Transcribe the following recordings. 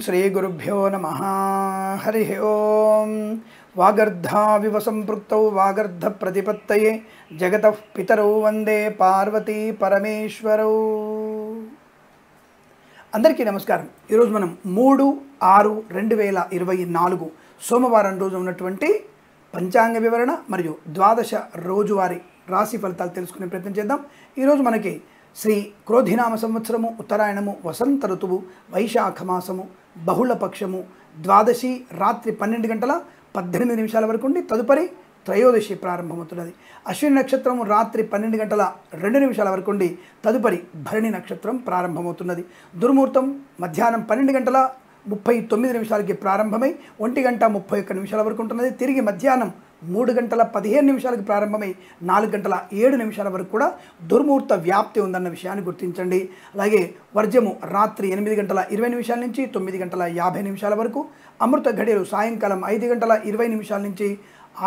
శ్రీ గురుభ్యో నమః. హరి ఓం. వాగర్ధావివ సంపృక్తౌ వాగర్ధ ప్రతిపత్తయే జగతః పితరౌ వందే పార్వతీ పరమేశ్వరౌ. అందరికీ నమస్కారం. ఈరోజు మనం 3/6/2024 సోమవారం రోజు ఉన్నటువంటి పంచాంగ వివరణ మరియు ద్వాదశ రోజువారీ రాశి ఫలితాలు తెలుసుకునే ప్రయత్నం చేద్దాం. ఈరోజు మనకి శ్రీ క్రోధినామ సంవత్సరము, ఉత్తరాయణము, వసంత ఋతువు, వైశాఖ మాసము, బహుళపక్షము, ద్వాదశి రాత్రి 12:18 వరకు ఉండి తదుపరి త్రయోదశి ప్రారంభమవుతున్నది. అశ్విని నక్షత్రము రాత్రి 12:02 వరకు ఉండి తదుపరి భరణి నక్షత్రం ప్రారంభమవుతున్నది. దుర్ముహూర్తం మధ్యాహ్నం 12:39 ప్రారంభమై 1:31 వరకు ఉంటున్నది. తిరిగి మధ్యాహ్నం 3:15 ప్రారంభమై 4:07 వరకు కూడా దుర్ముహూర్త వ్యాప్తి ఉందన్న విషయాన్ని గుర్తించండి. అలాగే వర్జము రాత్రి 8:20 నుంచి 9:50 వరకు, అమృత ఘడియలు సాయంకాలం 5:20 నుంచి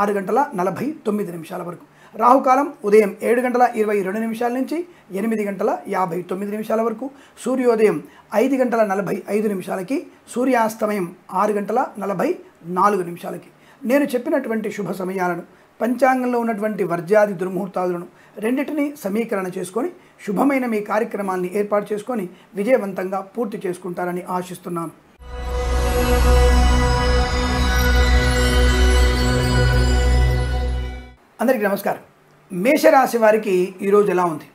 6:49 వరకు, రాహుకాలం ఉదయం 7:22 నుంచి 8:59 వరకు, సూర్యోదయం 5:45 సూర్యాస్తమయం 6:44. నేను చెప్పినటువంటి శుభ సమయాలను, పంచాంగంలో ఉన్నటువంటి వర్జాది దుర్ముహూర్తాలను రెండింటినీ సమీకరణ చేసుకొని శుభమైన మీ కార్యక్రమాన్ని ఏర్పాటు చేసుకొని విజయవంతంగా పూర్తి చేసుకుంటారని ఆశిస్తున్నాను. అందరికీ నమస్కారం. మేషరాశి వారికి ఈరోజు ఎలా ఉంది?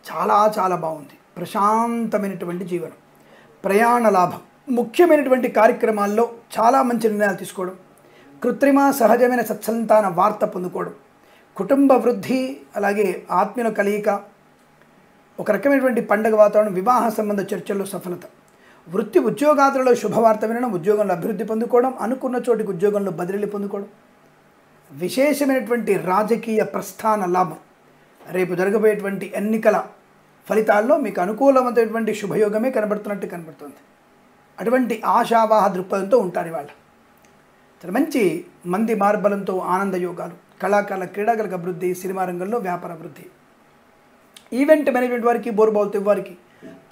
చాలా చాలా బాగుంది. ప్రశాంతమైనటువంటి జీవనం, ప్రయాణ లాభం, ముఖ్యమైనటువంటి కార్యక్రమాల్లో చాలా మంచి నిర్ణయాలు తీసుకోవడం, కృత్రిమ సహజమైన సత్సంతాన వార్త పొందుకోవడం, కుటుంబ వృద్ధి, అలాగే ఆత్మీయుల కలయిక, ఒక రకమైనటువంటి పండగ వాతావరణం, వివాహ సంబంధ చర్చల్లో సఫలత, వృత్తి ఉద్యోగాదులలో శుభవార్త వినడం, ఉద్యోగంలో అభివృద్ధి పొందుకోవడం, అనుకున్న చోటికి ఉద్యోగంలో బదిలీలు పొందుకోవడం, విశేషమైనటువంటి రాజకీయ ప్రస్థాన లాభం, రేపు జరగబోయేటువంటి ఎన్నికల ఫలితాల్లో మీకు అనుకూలమైనటువంటి శుభయోగమే కనబడుతుంది. అటువంటి ఆశావాహ దృక్పథంతో ఉంటారు ఇవాళ. మంచి మంది మార్బలంతో ఆనంద యోగాలు, కళాకారుల క్రీడాకారుల అభివృద్ధి, సినిమా రంగంలో వ్యాపార అభివృద్ధి, ఈవెంట్ మేనేజ్మెంట్ వారికి, బోర్బాల్ వారికి,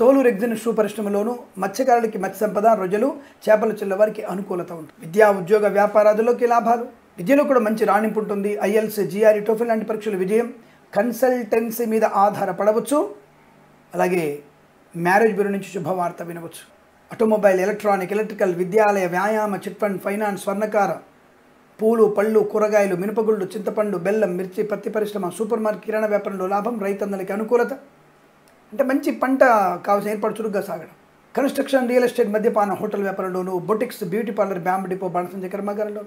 తోలు రెగ్జిన్ షూ పరిశ్రమలోను, మత్స్యకారులకి మత్స్య సంపద, రొయ్యలు, చేపల చిల్ల వారికి అనుకూలత ఉంటుంది. విద్యా ఉద్యోగ వ్యాపారాదుల్లోకి లాభాలు, విద్యలో కూడా మంచి రాణింపు ఉంటుంది. ఐఎల్స్, జిఆర్ఈ, టోఫెల్ లాంటి పరీక్షల విజయం, కన్సల్టెన్సీ మీద ఆధారపడవచ్చు. అలాగే మ్యారేజ్ బ్యూరో నుంచి శుభవార్త వినవచ్చు. ఆటోమొబైల్, ఎలక్ట్రానిక్, ఎలక్ట్రికల్, విద్యాలయ, వ్యాయామ, చిట్ ఫండ్, ఫైనాన్స్, స్వర్ణకార, పూలు, పళ్ళు, కూరగాయలు, మినపగుళ్ళు, చింతపండు, బెల్లం, మిర్చి, పత్తి పరిశ్రమ, సూపర్ మార్కెట్, కిరాణా వ్యాపారంలో లాభం, రైతన్నలకి అనుకూలత. అంటే మంచి పంట కావాల్సిన ఏర్పాటు చురుగ్గా సాగడం. కన్స్ట్రక్షన్, రియల్ ఎస్టేట్, మద్యపాన, హోటల్ వ్యాపారంలోను, boutiques, beauty parlour, bamboo depot, బాణసంచ కర్మాగారంలో,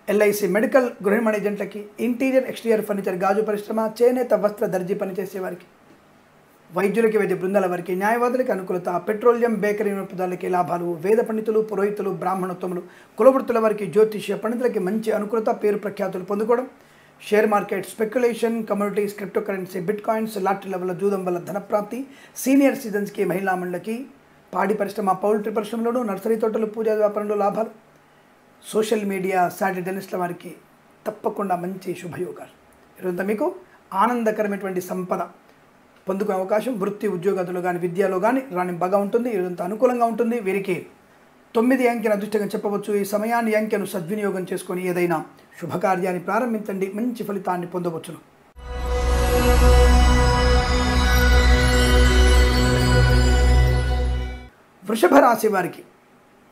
ఎల్ఐసి, మెడికల్, గృహ ఏజెంట్లకి, ఇంటీరియర్ ఎక్స్టీరియర్ ఫర్నిచర్, గాజు పరిశ్రమ, చేనేత వస్త్ర దర్జీ పనిచేసే వారికి, వైద్యులకి, వైద్య బృందాల వారికి, న్యాయవాదులకి అనుకూలత, పెట్రోలియం, బేకరీ వినోదాలకి లాభాలు, వేద పండితులు, పురోహితులు, బ్రాహ్మణోత్తములు, కులవృత్తుల వారికి, జ్యోతిష్య పండితులకి మంచి అనుకూలత, పేరు ప్రఖ్యాతులు పొందుకోవడం, share market, speculation, communities, cryptocurrency, bitcoins, lottery level జూదం వల్ల ధనప్రాప్తి, సీనియర్ సిటిజన్స్కి, మహిళా మండలికి, పాడి పరిశ్రమ, పౌల్ట్రీ పరిశ్రమలోను, నర్సరీ తోటలు, పూజా వ్యాపారంలో లాభాలు, సోషల్ మీడియా, సాటిడెనిస్ట్ల వారికి తప్పకుండా మంచి శుభయోగాలు. ఈరోజు మీకు ఆనందకరమైనటువంటి సంపద పొందుకునే అవకాశం, వృత్తి ఉద్యోగాదులు కానీ, విద్యలో కానీ బాగా ఉంటుంది. ఈరోజంతా అనుకూలంగా ఉంటుంది. వీరికి 9 అంకెను అదృష్టంగా చెప్పవచ్చు. ఈ సమయాన్ని, అంకెను సద్వినియోగం చేసుకొని ఏదైనా శుభకార్యాన్ని ప్రారంభించండి, మంచి ఫలితాన్ని పొందవచ్చును. వృషభ రాశి వారికి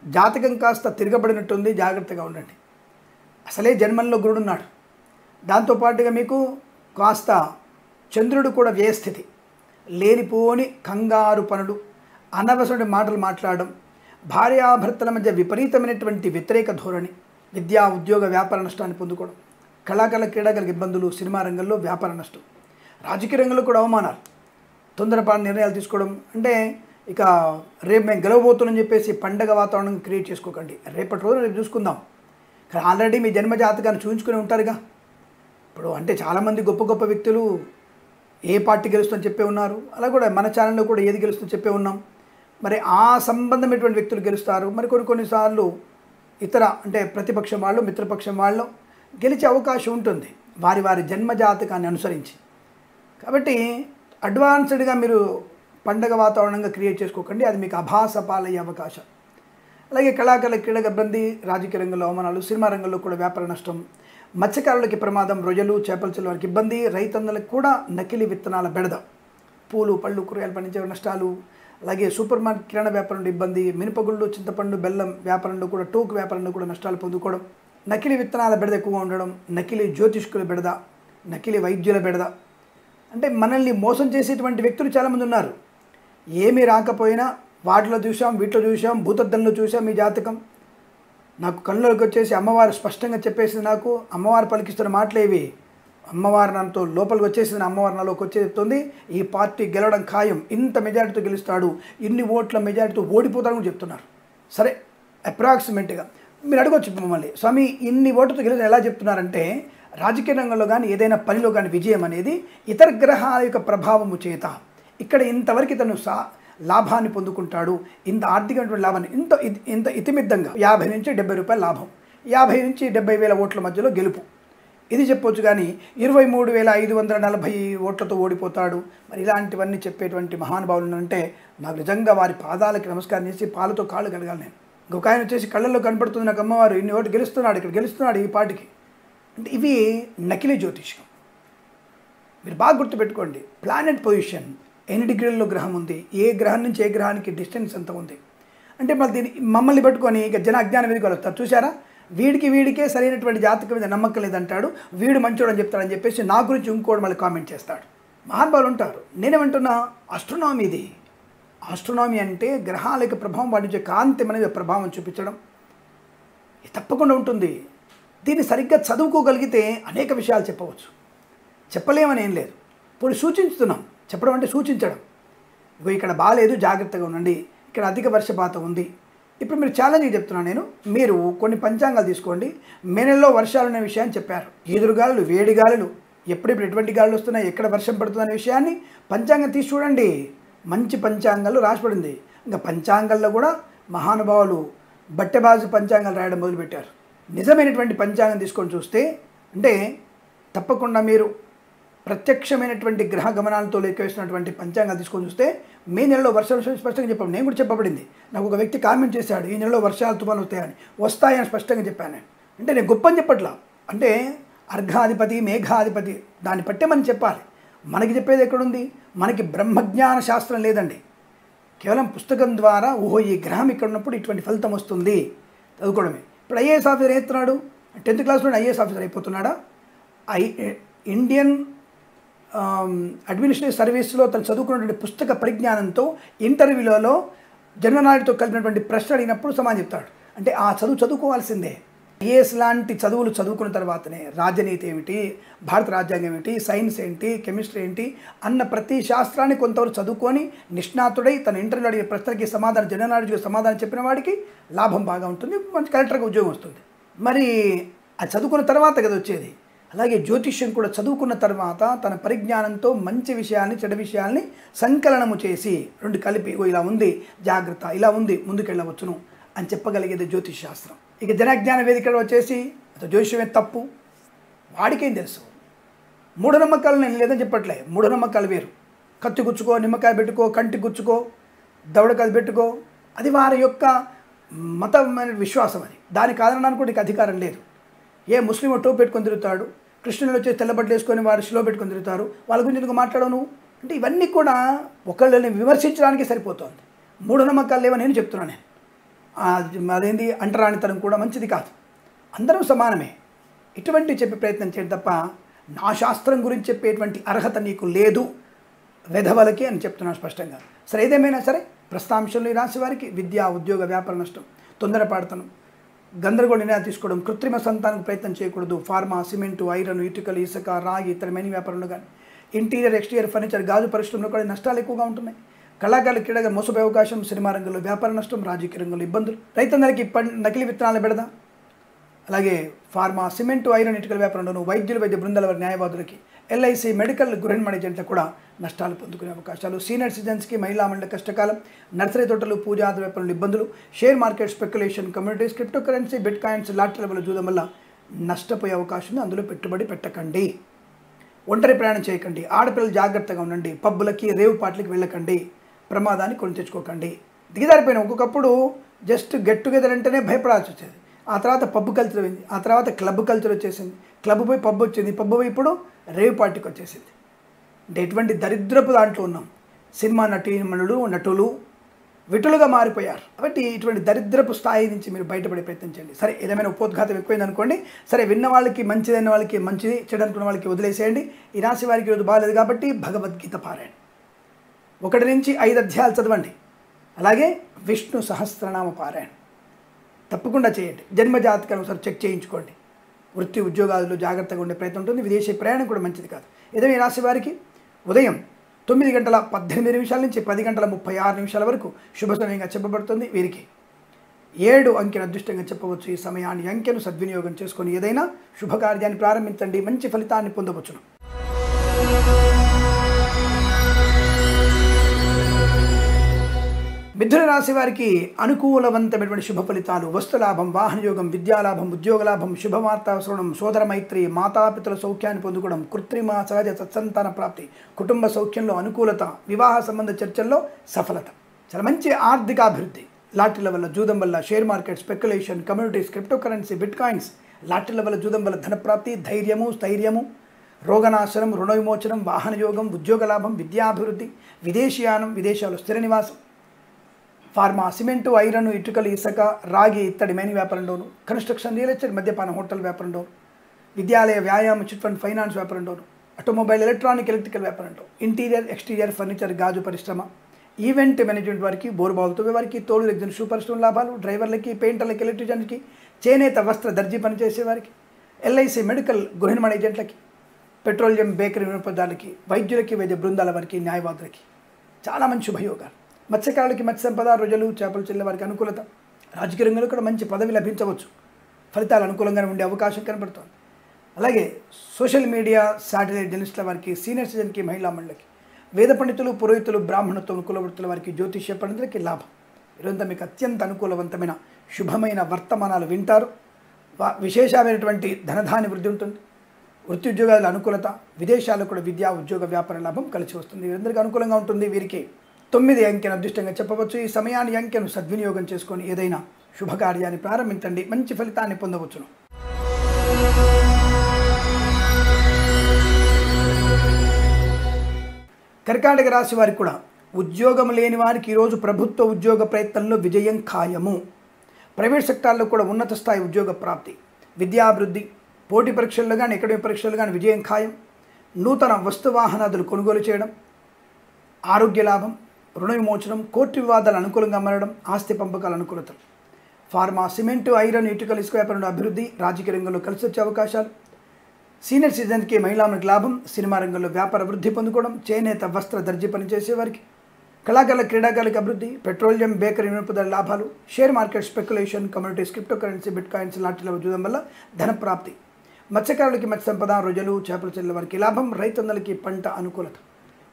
జాతకం కాస్త తిరగబడినట్టుంది, జాగ్రత్తగా ఉండండి. అసలే జన్మంలో గురుడున్నాడు, దాంతోపాటుగా మీకు కాస్త చంద్రుడు కూడా వ్యయస్థితి, లేనిపోని కంగారు పనులు, అనవసరమైన మాటలు మాట్లాడడం, భార్యాభర్తల మధ్య విపరీతమైనటువంటి వ్యతిరేక ధోరణి, విద్యా ఉద్యోగ వ్యాపార నష్టాన్ని పొందుకోవడం, కళాకారుల క్రీడాకారుల ఇబ్బందులు, సినిమా రంగంలో వ్యాపార నష్టం, రాజకీయ రంగంలో కూడా అవమానాలు, తొందరపాటు నిర్ణయాలు తీసుకోవడం. అంటే ఇక రేపు మేము గెలవబోతున్నామని చెప్పేసి పండగ వాతావరణం క్రియేట్ చేసుకోకండి. రేపటి రోజు రేపు చూసుకుందాం. కానీ ఆల్రెడీ మీ జన్మ జాతకాన్ని చూపించుకుని ఉంటారుగా. ఇప్పుడు అంటే చాలామంది గొప్ప గొప్ప వ్యక్తులు ఏ పార్టీ గెలుస్తుందని చెప్పే ఉన్నారు. అలా కూడా మన ఛానల్లో కూడా ఏది గెలుస్తుందని చెప్పే ఉన్నాం. మరి ఆ సంబంధమైనటువంటి వ్యక్తులు గెలుస్తారు. మరి కొన్నిసార్లు ఇతర అంటే ప్రతిపక్షం వాళ్ళు, మిత్రపక్షం వాళ్ళు గెలిచే అవకాశం ఉంటుంది వారి వారి జన్మ జాతకాన్ని అనుసరించి. కాబట్టి అడ్వాన్స్డ్గా మీరు పండగ వాతావరణంగా క్రియేట్ చేసుకోకండి, అది మీకు అభాస పాలయ్యే అవకాశం. అలాగే కళాకారుల క్రీడకు ఇబ్బంది, రాజకీయ రంగంలో అవమానాలు, సినిమా రంగంలో కూడా వ్యాపార నష్టం, మత్స్యకారులకి ప్రమాదం, రొయ్యలు చేపల చెల్లు ఇబ్బంది, రైతన్నలకు కూడా నకిలీ విత్తనాల బెడద, పూలు పళ్ళు కూరగాయలు పండించే నష్టాలు, అలాగే సూపర్ మార్కెట్ కిరాణా వ్యాపారంలో ఇబ్బంది, మినపగుళ్ళు చింతపండు బెల్లం వ్యాపారంలో కూడా టోకు వ్యాపారంలో కూడా నష్టాలు పొందుకోవడం, నకిలీ విత్తనాల బెడద ఎక్కువగా ఉండడం, నకిలీ జ్యోతిష్కుల బెడద, నకిలీ వైద్యుల బెడద. అంటే మనల్ని మోసం చేసేటువంటి వ్యక్తులు చాలామంది ఉన్నారు. ఏమీ రాకపోయినా వాటిలో చూసాం, వీటిలో చూసాం, భూతద్దంలో చూసాం ఈ జాతకం, నాకు కళ్ళలోకి వచ్చేసి అమ్మవారు స్పష్టంగా చెప్పేసింది, నాకు అమ్మవారు పలికిస్తున్న మాటలేవి, అమ్మవారు నాతో లోపలికి వచ్చేసింది, అమ్మవారు నాలోకి వచ్చే చెప్తుంది ఈ పార్టీ గెలవడం ఖాయం, ఇంత మెజారిటీతో గెలుస్తాడు, ఇన్ని ఓట్ల మెజారిటీతో ఓడిపోతాడని కూడా చెప్తున్నారు. సరే అప్రాక్సిమేట్గా మీరు అడగొచ్చు మమ్మల్ని, స్వామి ఇన్ని ఓటుతో గెలిచిన ఎలా చెప్తున్నారంటే, రాజకీయ రంగంలో కానీ ఏదైనా పనిలో కానీ విజయం అనేది ఇతర గ్రహాల యొక్క ప్రభావము చేత, ఇక్కడ ఇంతవరకు ఇతను లాభాన్ని పొందుకుంటాడు, ఇంత ఆర్థికమైనటువంటి లాభాన్ని ఇంత ఇతిమిద్దంగా 50 నుంచి 70 రూపాయల లాభం, 50 నుంచి 70,000 ఓట్ల మధ్యలో గెలుపు, ఇది చెప్పొచ్చు. కానీ 23,540 ఓట్లతో ఓడిపోతాడు, మరి ఇలాంటివన్నీ చెప్పేటువంటి మహానుభావులు అంటే నాకు నిజంగా వారి పాదాలకి నమస్కారం చేసి పాలతో కాళ్ళు కడగాలి నేను. ఇంకొక ఆయన వచ్చేసి కళ్ళల్లో కనపడుతుంది నాకు అమ్మవారు, ఇన్ని ఓటు గెలుస్తున్నాడు, ఇక్కడ గెలుస్తున్నాడు ఈ పార్టీకి అంటే, ఇవి నకిలీ జ్యోతిష్యం. మీరు బాగా గుర్తుపెట్టుకోండి, ప్లానెట్ పొజిషన్ ఎన్ని డిగ్రీల్లో గ్రహం ఉంది, ఏ గ్రహం నుంచి ఏ గ్రహానికి డిస్టెన్స్ ఎంత ఉంది అంటే, మమ్మల్ని పట్టుకొని ఇక జన అజ్ఞానం మీదకి వస్తారు. చూసారా, వీడికే సరైనటువంటి జాతకం మీద నమ్మకం లేదంటాడు, వీడు మంచోడు అని చెప్తాడని చెప్పేసి నా గురించి ఇంకోటి మళ్ళీ కామెంట్ చేస్తాడు. మహానుభావులు ఉంటారు. నేనేమంటున్నా, ఆస్ట్రోనామీ ఇది. ఆస్ట్రోనామీ అంటే గ్రహాలకి ప్రభావం, వాటి నుంచి కాంతి అనేది ప్రభావం చూపించడం, ఇది తప్పకుండా ఉంటుంది. దీన్ని సరిగ్గా చదువుకోగలిగితే అనేక విషయాలు చెప్పవచ్చు. చెప్పలేమని ఏం లేదు, ఇప్పుడు సూచించుతున్నాం. చెప్పడం అంటే సూచించడం. ఇగో ఇక్కడ బాగాలేదు, జాగ్రత్తగా ఉండండి, ఇక్కడ అధిక వర్షపాతం ఉంది. ఇప్పుడు మీరు ఛాలెంజ్ చెప్తున్నాను నేను, మీరు కొన్ని పంచాంగాలు తీసుకోండి, మే నెలలో వర్షాలు అనే విషయాన్ని చెప్పారు, ఈదురుగాలులు, వేడి గాలులు, ఎప్పుడెప్పుడు ఎటువంటి గాలులు వస్తున్నాయి, ఎక్కడ వర్షం పడుతుంది అనే విషయాన్ని పంచాంగం తీసి చూడండి. మంచి పంచాంగాలు రాసిపడింది. ఇంకా పంచాంగాల్లో కూడా మహానుభావులు బట్టెబాజు పంచాంగాలు రాయడం మొదలుపెట్టారు. నిజమైనటువంటి పంచాంగం తీసుకొని చూస్తే అంటే తప్పకుండా మీరు ప్రత్యక్షమైనటువంటి గ్రహ గమనాలతో లెక్కవేసినటువంటి పంచాంగాలు తీసుకొని చూస్తే మే నెలలో వర్షాలు స్పష్టంగా చెప్పాను. నేను కూడా చెప్పబడింది. నాకు ఒక వ్యక్తి కామెంట్ చేశాడు, ఈ నెలలో వర్షాలు తుఫాను వస్తాయని స్పష్టంగా చెప్పాను. అంటే నేను గొప్పని చెప్పట్లా, అంటే అర్ఘాధిపతి మేఘాధిపతి దాన్ని పట్టే మనం చెప్పాలి. మనకి చెప్పేది ఎక్కడుంది? మనకి బ్రహ్మజ్ఞాన శాస్త్రం లేదండి. కేవలం పుస్తకం ద్వారా ఓహో ఈ గ్రహం ఇక్కడ ఉన్నప్పుడు ఇటువంటి ఫలితం వస్తుంది చదువుకోవడమే. ఇప్పుడు ఐఏఎస్ ఆఫీసర్ ఏస్తున్నాడు, 10th క్లాస్లో ఐఏఎస్ ఆఫీసర్ అయిపోతున్నాడా? ఇండియన్ అడ్మినిస్ట్రేటివ్ సర్వీస్లో తను చదువుకున్నటువంటి పుస్తక పరిజ్ఞానంతో ఇంటర్వ్యూలలో జనరల్ నాలెడ్జ్తో కలిపినటువంటి ప్రశ్న అడిగినప్పుడు సమాధానం చెప్తాడు. అంటే ఆ చదువుకోవాల్సిందే. ఐఏఎస్ లాంటి చదువులు చదువుకున్న తర్వాతనే రాజనీతి ఏమిటి, భారత రాజ్యాంగం ఏమిటి, సైన్స్ ఏంటి, కెమిస్ట్రీ ఏంటి అన్న ప్రతి శాస్త్రాన్ని కొంతవరకు చదువుకొని నిష్ణాతుడై తన ఇంటర్వ్యూ అడిగే ప్రశ్నకి సమాధానం, జనరల్ నాలెడ్జ్కి సమాధానం చెప్పిన వాడికి లాభం బాగా ఉంటుంది, మంచి కలెక్టర్గా ఉద్యోగం వస్తుంది. మరి అది చదువుకున్న తర్వాత కదా వచ్చేది. అలాగే జ్యోతిష్యం కూడా చదువుకున్న తర్వాత తన పరిజ్ఞానంతో మంచి విషయాల్ని చెడు విషయాల్ని సంకలనము చేసి రెండు కలిపి ఇలా ఉంది జాగ్రత్త, ఇలా ఉంది ముందుకెళ్ళవచ్చును అని చెప్పగలిగేది జ్యోతిష్ శాస్త్రం. ఇక జనజ్ఞాన వేదికలో వచ్చేసి జ్యోతిష్యమే తప్పు, వాడికేం తెలుసు. మూఢనమ్మకాలు నేను లేదని చెప్పట్లే, మూఢనమ్మకాలు వేరు. కత్తి గుచ్చుకో, నిమ్మకాయ పెట్టుకో, కంటి గుచ్చుకో, దవడకాయ పెట్టుకో, అది వారి యొక్క మతమైన విశ్వాసం. అది దాని కాదనడానికి కూడా నీకు అధికారం లేదు. ఏ ముస్లిం టోపు పెట్టుకొని తిరుగుతాడు, క్రిస్టియన్లు వచ్చి తెల్లబట్టలు వేసుకొని వారు షిలో పెట్టుకొని తిరుగుతారు, వాళ్ళ గురించి ఎందుకు మాట్లాడవు నువ్వు? అంటే ఇవన్నీ కూడా ఒకళ్ళని విమర్శించడానికి సరిపోతుంది. మూఢనమ్మకాలు లేవని నేను చెప్తున్నాను. అదేంటి అంటరానితనం కూడా మంచిది కాదు. అందరం సమానమే. ఇటువంటి చెప్పే ప్రయత్నం చేయడం తప్ప నా శాస్త్రం గురించి చెప్పేటువంటి అర్హత నీకు లేదు వెధవలకి అని చెప్తున్నాను స్పష్టంగా. సరే ఏదేమైనా సరే ప్రస్తుతాంశంలో ఈ రాశి వారికి విద్య, ఉద్యోగ, వ్యాపార నష్టం, తొందరపాటుతనం, గందరగోళ నిర్ణయాలు తీసుకోవడం, కృత్రిమ సంతానానికి ప్రయత్నం చేయకూడదు, ఫార్మా, సిమెంటు, ఐరన్, ఇటుకలు, ఇసుక, రాగి, ఇతర మెయిన్ వ్యాపారంలో కానీ, ఇంటీరియర్, ఎక్స్టీరియర్ ఫర్నిచర్, గాజు పరిశ్రమలో కూడా నష్టాలు ఎక్కువగా ఉంటున్నాయి. కళాకారుల క్రీడగా మోసపోయే అవకాశం, సినిమా రంగంలో వ్యాపార నష్టం, రాజకీయ రంగంలో ఇబ్బందులు, రైతన్నలకి నకిలీ విత్తనాల బెడద, అలాగే ఫార్మా, సిమెంటు, ఐరన్, ఇటుకల వ్యాపారంలోనూ వైద్యులు, వైద్య బృందాల వారి న్యాయవాదులకి, ఎల్ఐసి, మెడికల్, గృహ నిర్మాణ కూడా నష్టాలు పొందుకునే అవకాశాలు, సీనియర్ సిటిజన్స్కి, మహిళా మండలి కష్టకాలం, నర్సరీ తోటలు, పూజాది వ్యాపారంలో ఇబ్బందులు, share market, speculation, communities, cryptocurrency, bitcoins, lottery వల్ల చూడడం వల్ల నష్టపోయే అవకాశం ఉంది. అందులో పెట్టుబడి పెట్టకండి. ఒంటరి ప్రయాణం చేయకండి. ఆడపిల్లలు జాగ్రత్తగా ఉండండి. పబ్బులకి, రేవు పాటలకి వెళ్ళకండి. ప్రమాదాన్ని కొని తెచ్చుకోకండి. దిగజారిపోయిన ఒక్కొక్కప్పుడు జస్ట్ గెట్ టుగెదర్ అంటేనే భయపడాల్సి వచ్చేది. ఆ తర్వాత పబ్ కల్చర్ అయింది, ఆ తర్వాత క్లబ్ కల్చర్ వచ్చేసింది, క్లబ్ పోయి పబ్ వచ్చింది, పబ్ పోయి ఇప్పుడు రేవ్ పార్టీకి వచ్చేసింది. అంటే ఎటువంటి దరిద్రపు దాంట్లో ఉన్నాం. సినిమా నటులు విటులుగా మారిపోయారు. కాబట్టి ఇటువంటి దరిద్రపు స్థాయి నుంచి మీరు బయటపడే ప్రయత్నం చేయండి. సరే, ఏదైనా ఉపోద్ఘాతం ఎక్కువైంది అనుకోండి, సరే విన్న వాళ్ళకి మంచిదైన వాళ్ళకి మంచిది, చెడు అనుకున్న వాళ్ళకి వదిలేసేయండి. ఈ రాశి వారికి ఈరోజు బాగాలేదు కాబట్టి భగవద్గీత పారాయణ 1 నుంచి 5 అధ్యాయాలు చదవండి. అలాగే విష్ణు సహస్రనామ పారాయణ తప్పకుండా చేయండి. జన్మజాతకాలు ఒకసారి చెక్ చేయించుకోండి. వృత్తి ఉద్యోగాల్లో జాగ్రత్తగా ఉండే ప్రయత్నం ఉంటుంది. విదేశీ ప్రయాణం కూడా మంచిది కాదు. ఏదైనా ఈ రాశి వారికి ఉదయం 9:18 నుంచి 10:36 వరకు శుభ సమయంగా చెప్పబడుతుంది. వీరికి 7 అంకెను అదృష్టంగా చెప్పవచ్చు. ఈ సమయాన్ని అంకెను సద్వినియోగం చేసుకొని ఏదైనా శుభకార్యాన్ని ప్రారంభించండి, మంచి ఫలితాన్ని పొందవచ్చును. మిథున రాశి వారికి అనుకూలవంతమైనటువంటి శుభ ఫలితాలు: వస్తులాభం, వాహనయోగం, విద్యాలాభం, ఉద్యోగలాభం, శుభవార్త శ్రవణం, సోదర మైత్రి, మాతాపితల సౌఖ్యాన్ని పొందుకోవడం, కృత్రిమ సహజ సత్సంతాన ప్రాప్తి, కుటుంబ సౌఖ్యంలో అనుకూలత, వివాహ సంబంధ చర్చల్లో సఫలత, చాలా మంచి ఆర్థికాభివృద్ధి, లాటరీల వల్ల, జూదం వల్ల, share market, speculation, communities, cryptocurrency, bitcoins, లాటరీల వల్ల, జూదం వల్ల ధనప్రాప్తి, ధైర్యము, స్థైర్యము, రోగనాశనం, రుణ విమోచనం, వాహనయోగం, ఉద్యోగలాభం, విద్యాభివృద్ధి, విదేశీయానం, విదేశాలు స్థిర నివాసం, ఫార్మా, సిమెంటు, ఐరన్, ఇటుకలు, ఇసుక, రాగి, ఇత్తడి మైనింగ్ వ్యాపారంలోను, కన్స్ట్రక్షన్, రియల్ ఎస్టేట్, మద్యపాన, హోటల్ వ్యాపారంలోను, విద్యాలయ, వ్యాయామ, చిట్ ఫండ్, ఫైనాన్స్ వ్యాపారంలోను, ఆటోమొబైల్, ఎలక్ట్రికల్ వ్యాపారంలో, ఇంటీరియర్, ఎక్స్టీరియర్, ఫర్నిచర్, గాజు పరిశ్రమ, ఈవెంట్ మేనేజ్మెంట్ వారికి, బోరుబావులతో వారికి, తోలు ఎగ్జిన్ షూ పరిశ్రమ లాభాలు, డ్రైవర్లకి, పెయింటర్లకి, ఎలక్ట్రీషియన్కి, చేనేత వస్త్ర దర్జీ పనిచేసే వారికి, ఎల్ఐసి, మెడికల్, గృహ నిర్మాణ ఏజెంట్లకి, పెట్రోలియం, బేకరీ వినోదాలకి, వైద్యులకి, వైద్య బృందాల వారికి, న్యాయవాదులకి చాలా మంచి శుభయోగాలు. మత్స్యకారులకి మత్స్య సంపద, రొయ్యలు, చేపలు చెల్లె వారికి అనుకూలత. రాజకీయ రంగంలో కూడా మంచి పదవి లభించవచ్చు. ఫలితాలు అనుకూలంగానే ఉండే అవకాశం కనబడుతోంది. అలాగే సోషల్ మీడియా, శాటిలైట్ జర్నలిస్టుల వారికి, సీనియర్ సిటిజన్కి, మహిళా మండలికి, వేద పండితులు, పురోహితులు, బ్రాహ్మణత్వం, కులవృత్తుల వారికి, జ్యోతిష్య పండితులకి లాభం. ఈరోజంతా మీకు అత్యంత అనుకూలవంతమైన శుభమైన వర్తమానాలు వింటారు. విశేషమైనటువంటి ధనధాన్య వృద్ధి ఉంటుంది. వృత్తి ఉద్యోగాల అనుకూలత, విదేశాల్లో కూడా విద్యా ఉద్యోగ వ్యాపార లాభం కలిసి వస్తుంది. వీరందరికీ అనుకూలంగా ఉంటుంది. వీరికి 9 అంకెను అదృష్టంగా చెప్పవచ్చు. ఈ సమయాన్ని అంకెను సద్వినియోగం చేసుకొని ఏదైనా శుభకార్యాన్ని ప్రారంభించండి, మంచి ఫలితాన్ని పొందవచ్చును. కర్కాటక రాశి వారికి కూడా ఉద్యోగం లేని వారికి ఈరోజు ప్రభుత్వ ఉద్యోగ ప్రయత్నంలో విజయం ఖాయము. ప్రైవేట్ సెక్టార్లో కూడా ఉన్నత స్థాయి ఉద్యోగ ప్రాప్తి, విద్యాభివృద్ధి, పోటీ పరీక్షల్లో కానీ అకాడమిక్ పరీక్షల్లో కానీ విజయం ఖాయం. నూతన వస్తు వాహనాదులు కొనుగోలు చేయడం, ఆరోగ్య లాభం, రుణ విమోచనం, కోర్టు వివాదాలు అనుకూలంగా మారడం, ఆస్తి పంపకాల అనుకూలతలు, ఫార్మా, సిమెంటు, ఐరన్, ఇటుకలు, ఇసుక వ్యాపారంలో అభివృద్ధి, రాజకీయ రంగంలో కలిసి వచ్చే అవకాశాలు, సీనియర్ సిటిజన్కి, మహిళలకు లాభం, సినిమా రంగంలో వ్యాపార వృద్ధి పొందుకోవడం, చేనేత వస్త్ర దర్జీ పనిచేసేవారికి, కళాకారుల, క్రీడాకారులకు అభివృద్ధి, పెట్రోలియం, బేకరీ వినోదాల లాభాలు, share market, speculation, communities, cryptocurrency, bitcoins, లాటరీల జూదం వల్ల ధనప్రాప్తి, మత్స్యకారులకి మత్స్య సంపద, రొయ్యలు, చేపలు చెల్లెల వారికి లాభం, రైతన్నలకి పంట అనుకూలత,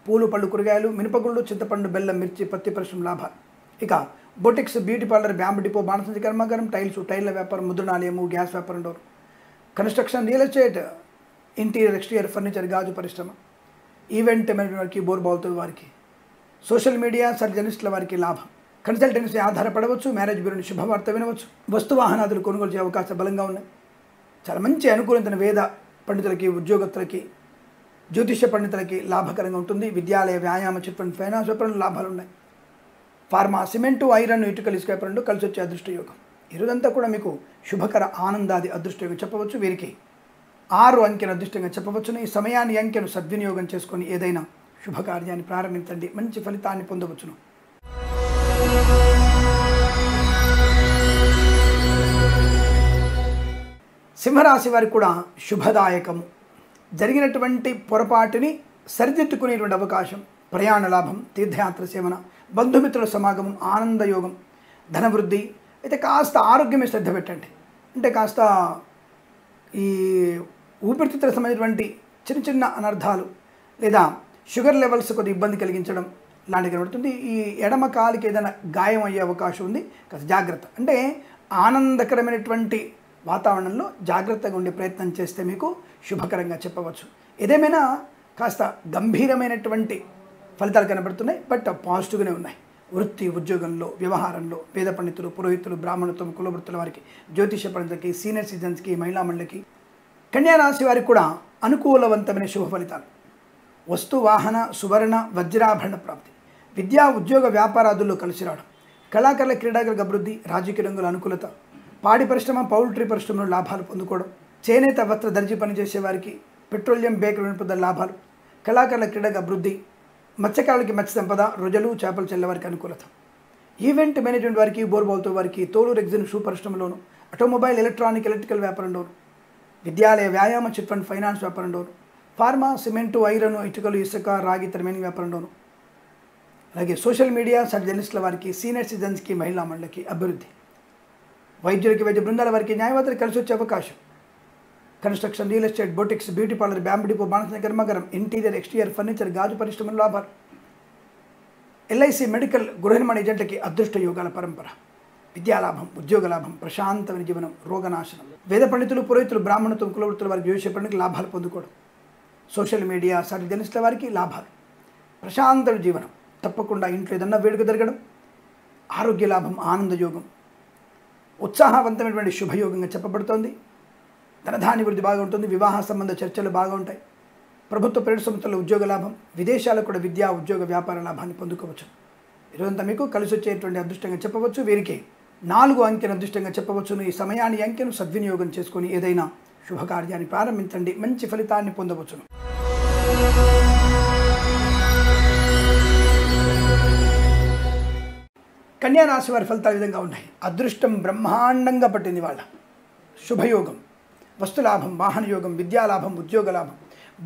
పూలు, పళ్ళు, కూరగాయలు, మినపగుళ్ళు, చింతపండు, బెల్లం, మిర్చి, పత్తి పరిశ్రమ లాభాలు. ఇక boutiques, beauty parlour, bamboo depot, బాణసంచి కర్మాగారం, టైర్ల వ్యాపారం, ముద్రణాలయము, గ్యాస్ వ్యాపారం, door, construction, real estate, interior, exterior, furniture, గాజు పరిశ్రమ, ఈవెంట్ మేనేజ్మెంట్ వారికి, బోర్బావులతో వారికి, సోషల్ మీడియా, జర్నలిస్టుల వారికి లాభం. కన్సల్టెన్సీ ఆధారపడవచ్చు, మ్యారేజ్ బ్యూరోని శుభవార్త వినవచ్చు, వస్తు వాహనాదులు కొనుగోలు చేసే అవకాశాలు బలంగా ఉన్నాయి. చాలా మంచి అనుకూలమైన వేద పండితులకి, ఉద్యోగస్తులకి, జ్యోతిష్య పండితులకి లాభకరంగా ఉంటుంది. విద్యాలయ, వ్యాయామ, చిట్ ఫండ్, ఫైనాన్స్ వ్యాపారంలో లాభాలు ఉన్నాయి. ఫార్మా, సిమెంటు, ఐరన్, ఇటుకలు, ఇసుక వ్యాపారంలో కలిసి వచ్చే అదృష్ట యోగం. ఈరోజంతా కూడా మీకు శుభకర ఆనందాది అదృష్ట యోగం చెప్పవచ్చు. వీరికి 6 అంకెను అదృష్టంగా చెప్పవచ్చును. ఈ సమయాన్ని అంకెను సద్వినియోగం చేసుకొని ఏదైనా శుభకార్యాన్ని ప్రారంభించండి, మంచి ఫలితాన్ని పొందవచ్చును. సింహరాశి వారికి కూడా శుభదాయకము. జరిగినటువంటి పొరపాటుని సరిదిద్దుకునేటువంటి అవకాశం, ప్రయాణ లాభం, తీర్థయాత్ర సేవన, బంధుమిత్రుల సమాగమం, ఆనందయోగం, ధనవృద్ధి. అయితే కాస్త ఆరోగ్యమే శ్రద్ధ పెట్టండి. అంటే కాస్త ఈ ఊపిరితిత్తులకు సంబంధించినటువంటి చిన్న అనర్థాలు లేదా షుగర్ లెవెల్స్ కొద్దిగా ఇబ్బంది కలిగించడం లాంటివి కనబడుతుంది. ఈ ఎడమ కాలికి ఏదైనా గాయం అయ్యే అవకాశం ఉంది, కాస్త జాగ్రత్త. అంటే ఆనందకరమైనటువంటి వాతావరణంలో జాగ్రత్తగా ఉండే ప్రయత్నం చేస్తే మీకు శుభకరంగా చెప్పవచ్చు. ఏదేమైనా కాస్త గంభీరమైనటువంటి ఫలితాలు కనబడుతున్నాయి, బట్ పాజిటివ్గానే ఉన్నాయి. వృత్తి ఉద్యోగంలో వ్యవహారంలో వేద పండితులు పురోహితులు బ్రాహ్మణత్వం కులవృత్తుల వారికి జ్యోతిష పండితులకి సీనియర్ సిటిజన్స్కి మహిళా మండలికి కన్యా రాశి వారికి కూడా అనుకూలవంతమైన శుభ ఫలితాలు. వస్తు వాహన సువర్ణ వజ్రాభరణ ప్రాప్తి, విద్యా ఉద్యోగ వ్యాపారాదుల్లో కలిసి రావడం, కళాకారుల క్రీడాకారులకు అభివృద్ధి, రాజకీయ రంగుల అనుకూలత, పాడి పరిశ్రమ పౌల్ట్రీ పరిశ్రమలో లాభాలు పొందుకోవడం, చేనేత వస్త్ర దర్జీ పనిచేసే వారికి పెట్రోలియం బేకరీ వినిపదాల లాభాలు, కళాకారుల క్రీడకు అభివృద్ధి, మత్స్యకారులకి మత్స్య సంపద, రొజలు చేపలు చెల్లె వారికి అనుకూలత, ఈవెంట్ మేనేజ్మెంట్ వారికి బోర్బాల్తో వారికి తోలు రెగ్జిన్ షూ పరిశ్రమలోను, ఆటోమొబైల్ ఎలక్ట్రికల్ వ్యాపారంలోను, విద్యాలయ వ్యాయామ చిట్ ఫండ్ ఫైనాన్స్ వ్యాపారంలోను, ఫార్మా సిమెంటు ఐరన్ ఇటుకలు ఇసుక రాగి రిమైనింగ్ వ్యాపారంలోను, అలాగే సోషల్ మీడియా సబ్ జర్నలిస్టుల వారికి సీనియర్ సిటిజన్స్కి మహిళా మండలికి అభివృద్ధి, వైద్యులకి వైద్య బృందాల వారికి న్యాయవాదులు కలిసి వచ్చే అవకాశం, construction real estate boutiques beauty parlour bamboo depot బాణస కర్మాగారం ఇంటీరియర్ ఎక్స్టీరియర్ ఫర్నిచర్ గాజు పరిశ్రమల లాభాలు, ఎల్ఐసి మెడికల్ గృహ నిర్మాణ ఏజెంట్లకి అదృష్ట యోగాల పరంపర, విద్యాలాభం ఉద్యోగ లాభం ప్రశాంతమైన జీవనం రోగనాశనం, వేద పండితులు పురోహితులు బ్రాహ్మణత్వం కులవృత్తుల వారికి జ్యోతిష పండితులకు లాభాలు పొందుకోవడం, సోషల్ మీడియా సాటి జర్నలిస్టుల వారికి లాభాలు, ప్రశాంతమైన జీవనం తప్పకుండా ఇంట్లో ఏదన్నా వేడుక జరగడం, ఆరోగ్య లాభం ఆనంద యోగం ఉత్సాహవంతమైనటువంటి శుభయోగంగా చెప్పబడుతోంది. ధనధాన్య వృద్ధి బాగా ఉంటుంది, వివాహ సంబంధ చర్చలు బాగా ఉంటాయి, ప్రభుత్వ ప్రైవేట్ సంస్థల ఉద్యోగ లాభం, విదేశాలకు కూడా విద్యా ఉద్యోగ వ్యాపార లాభాన్ని పొందుకోవచ్చు. ఈరోజంతా మీకు కలిసి వచ్చేటువంటి అదృష్టంగా చెప్పవచ్చు. వీరికి 4 అంకెను అదృష్టంగా చెప్పవచ్చును. ఈ సమయాన్ని అంకెను సద్వినియోగం చేసుకొని ఏదైనా శుభకార్యాన్ని ప్రారంభించండి, మంచి ఫలితాన్ని పొందవచ్చును. కన్యా రాశి వారి ఫలితాలు విధంగా ఉన్నాయి. అదృష్టం బ్రహ్మాండంగా పట్టింది వాళ్ళ. శుభయోగం, వస్తులాభం, వాహన యోగం, విద్యాలాభం, ఉద్యోగ లాభం,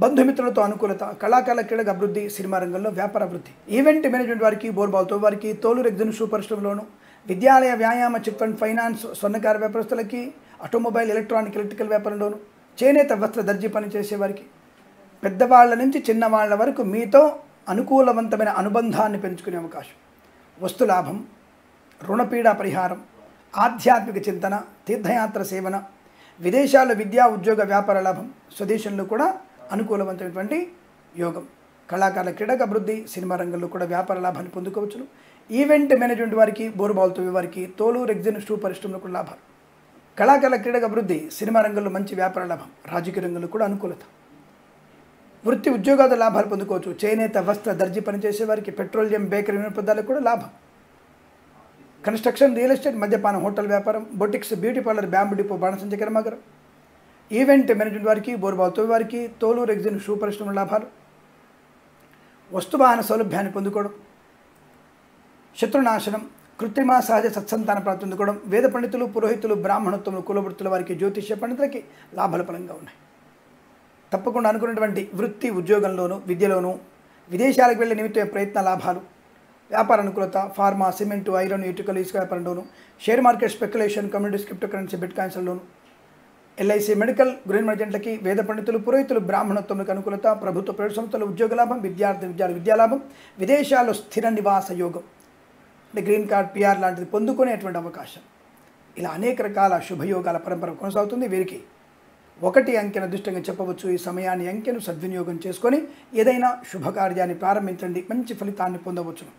బంధుమిత్రులతో అనుకూలత, కళాకారుల క్రీడకు అభివృద్ధి, సినిమా రంగంలో వ్యాపార అభివృద్ధి, ఈవెంట్ మేనేజ్మెంట్ వారికి బోర్బాల్తో వారికి తోలు రెగ్జిన్ షూ పరిశ్రమలోను, విద్యాలయ వ్యాయామ చిట్ ఫండ్ ఫైనాన్స్ స్వర్ణకార వ్యాపారస్తులకి, ఆటోమొబైల్ ఎలక్ట్రికల్ వ్యాపారంలోను, చేనేత వస్త్ర దర్జీ పని చేసేవారికి, పెద్దవాళ్ల నుంచి చిన్నవాళ్ల వరకు మీతో అనుకూలవంతమైన అనుబంధాన్ని పెంచుకునే అవకాశం, వస్తులాభం, రుణపీడ పరిహారం, ఆధ్యాత్మిక చింతన, తీర్థయాత్ర సేవన, విదేశాల్లో విద్యా ఉద్యోగ వ్యాపార లాభం, స్వదేశంలో కూడా అనుకూలవంతమైనటువంటి యోగం, కళాకారుల క్రీడకు అభివృద్ధి, సినిమా రంగంలో కూడా వ్యాపార లాభాన్ని పొందుకోవచ్చును. ఈవెంట్ మేనేజ్మెంట్ వారికి బోర్బాల్తో వారికి తోలు రెగ్జిన్ షూ పరిశ్రమలో కూడా లాభాలు, కళాకారుల క్రీడకు అభివృద్ధి, సినిమా రంగంలో మంచి వ్యాపార లాభం, రాజకీయ రంగంలో కూడా అనుకూలత, వృత్తి ఉద్యోగాల లాభాలు పొందుకోవచ్చు. చేనేత వస్త్ర దర్జీ పనిచేసే వారికి పెట్రోలియం బేకరీ వినిపదాలకు కూడా లాభం, కన్స్ట్రక్షన్ రియల్ ఎస్టేట్ మద్యపానం హోటల్ వ్యాపారం, boutiques beauty parlour bamboo depot బాణసంచ కర్మాగారం, ఈవెంట్ మేనేజ్మెంట్ వారికి బోర్బాల్తో వారికి తోలు రెగ్జిన్ షూ పరిశ్రమ లాభాలు, వస్తువాహన సౌలభ్యాన్ని పొందుకోవడం, శత్రునాశనం, కృత్రిమ సహజ సత్సంతాన ప్రాప్తి పొందుకోవడం, వేద పండితులు పురోహితులు బ్రాహ్మణత్వం కులవృత్తుల వారికి జ్యోతిష్య పండితులకి లాభాల పరంగా ఉన్నాయి. తప్పకుండా అనుకున్నటువంటి వృత్తి ఉద్యోగంలోనూ విద్యలోనూ విదేశాలకు వెళ్ళే నిమిత్తం ప్రయత్న లాభాలు, వ్యాపార అనుకూలత, ఫార్మా సిమెంటు ఐరన్ ఇటుకలు ఇసుక వ్యాపారంలోను, share market speculation communities cryptocurrency bit కాయిన్స్లోను, ఎల్ఐసి మెడికల్ గృహ ఏజెంట్లకి, వేద పండితులు పురోహితులు బ్రాహ్మణత్వంకి అనుకూలత, ప్రభుత్వ ప్రైవేట్ సంస్థల ఉద్యోగ లాభం, విద్యాలాభం, విదేశాల్లో స్థిర నివాస యోగం అంటే గ్రీన్ కార్డ్ పిఆర్ లాంటిది పొందుకునేటువంటి అవకాశం, ఇలా అనేక రకాల శుభయోగాల పరంపర కొనసాగుతుంది. వీరికి 1 అంకెను అదృష్టంగా చెప్పవచ్చు. ఈ సమయాన్ని అంకెను సద్వినియోగం చేసుకొని ఏదైనా శుభకార్యాన్ని ప్రారంభించండి, మంచి ఫలితాన్ని పొందవచ్చును.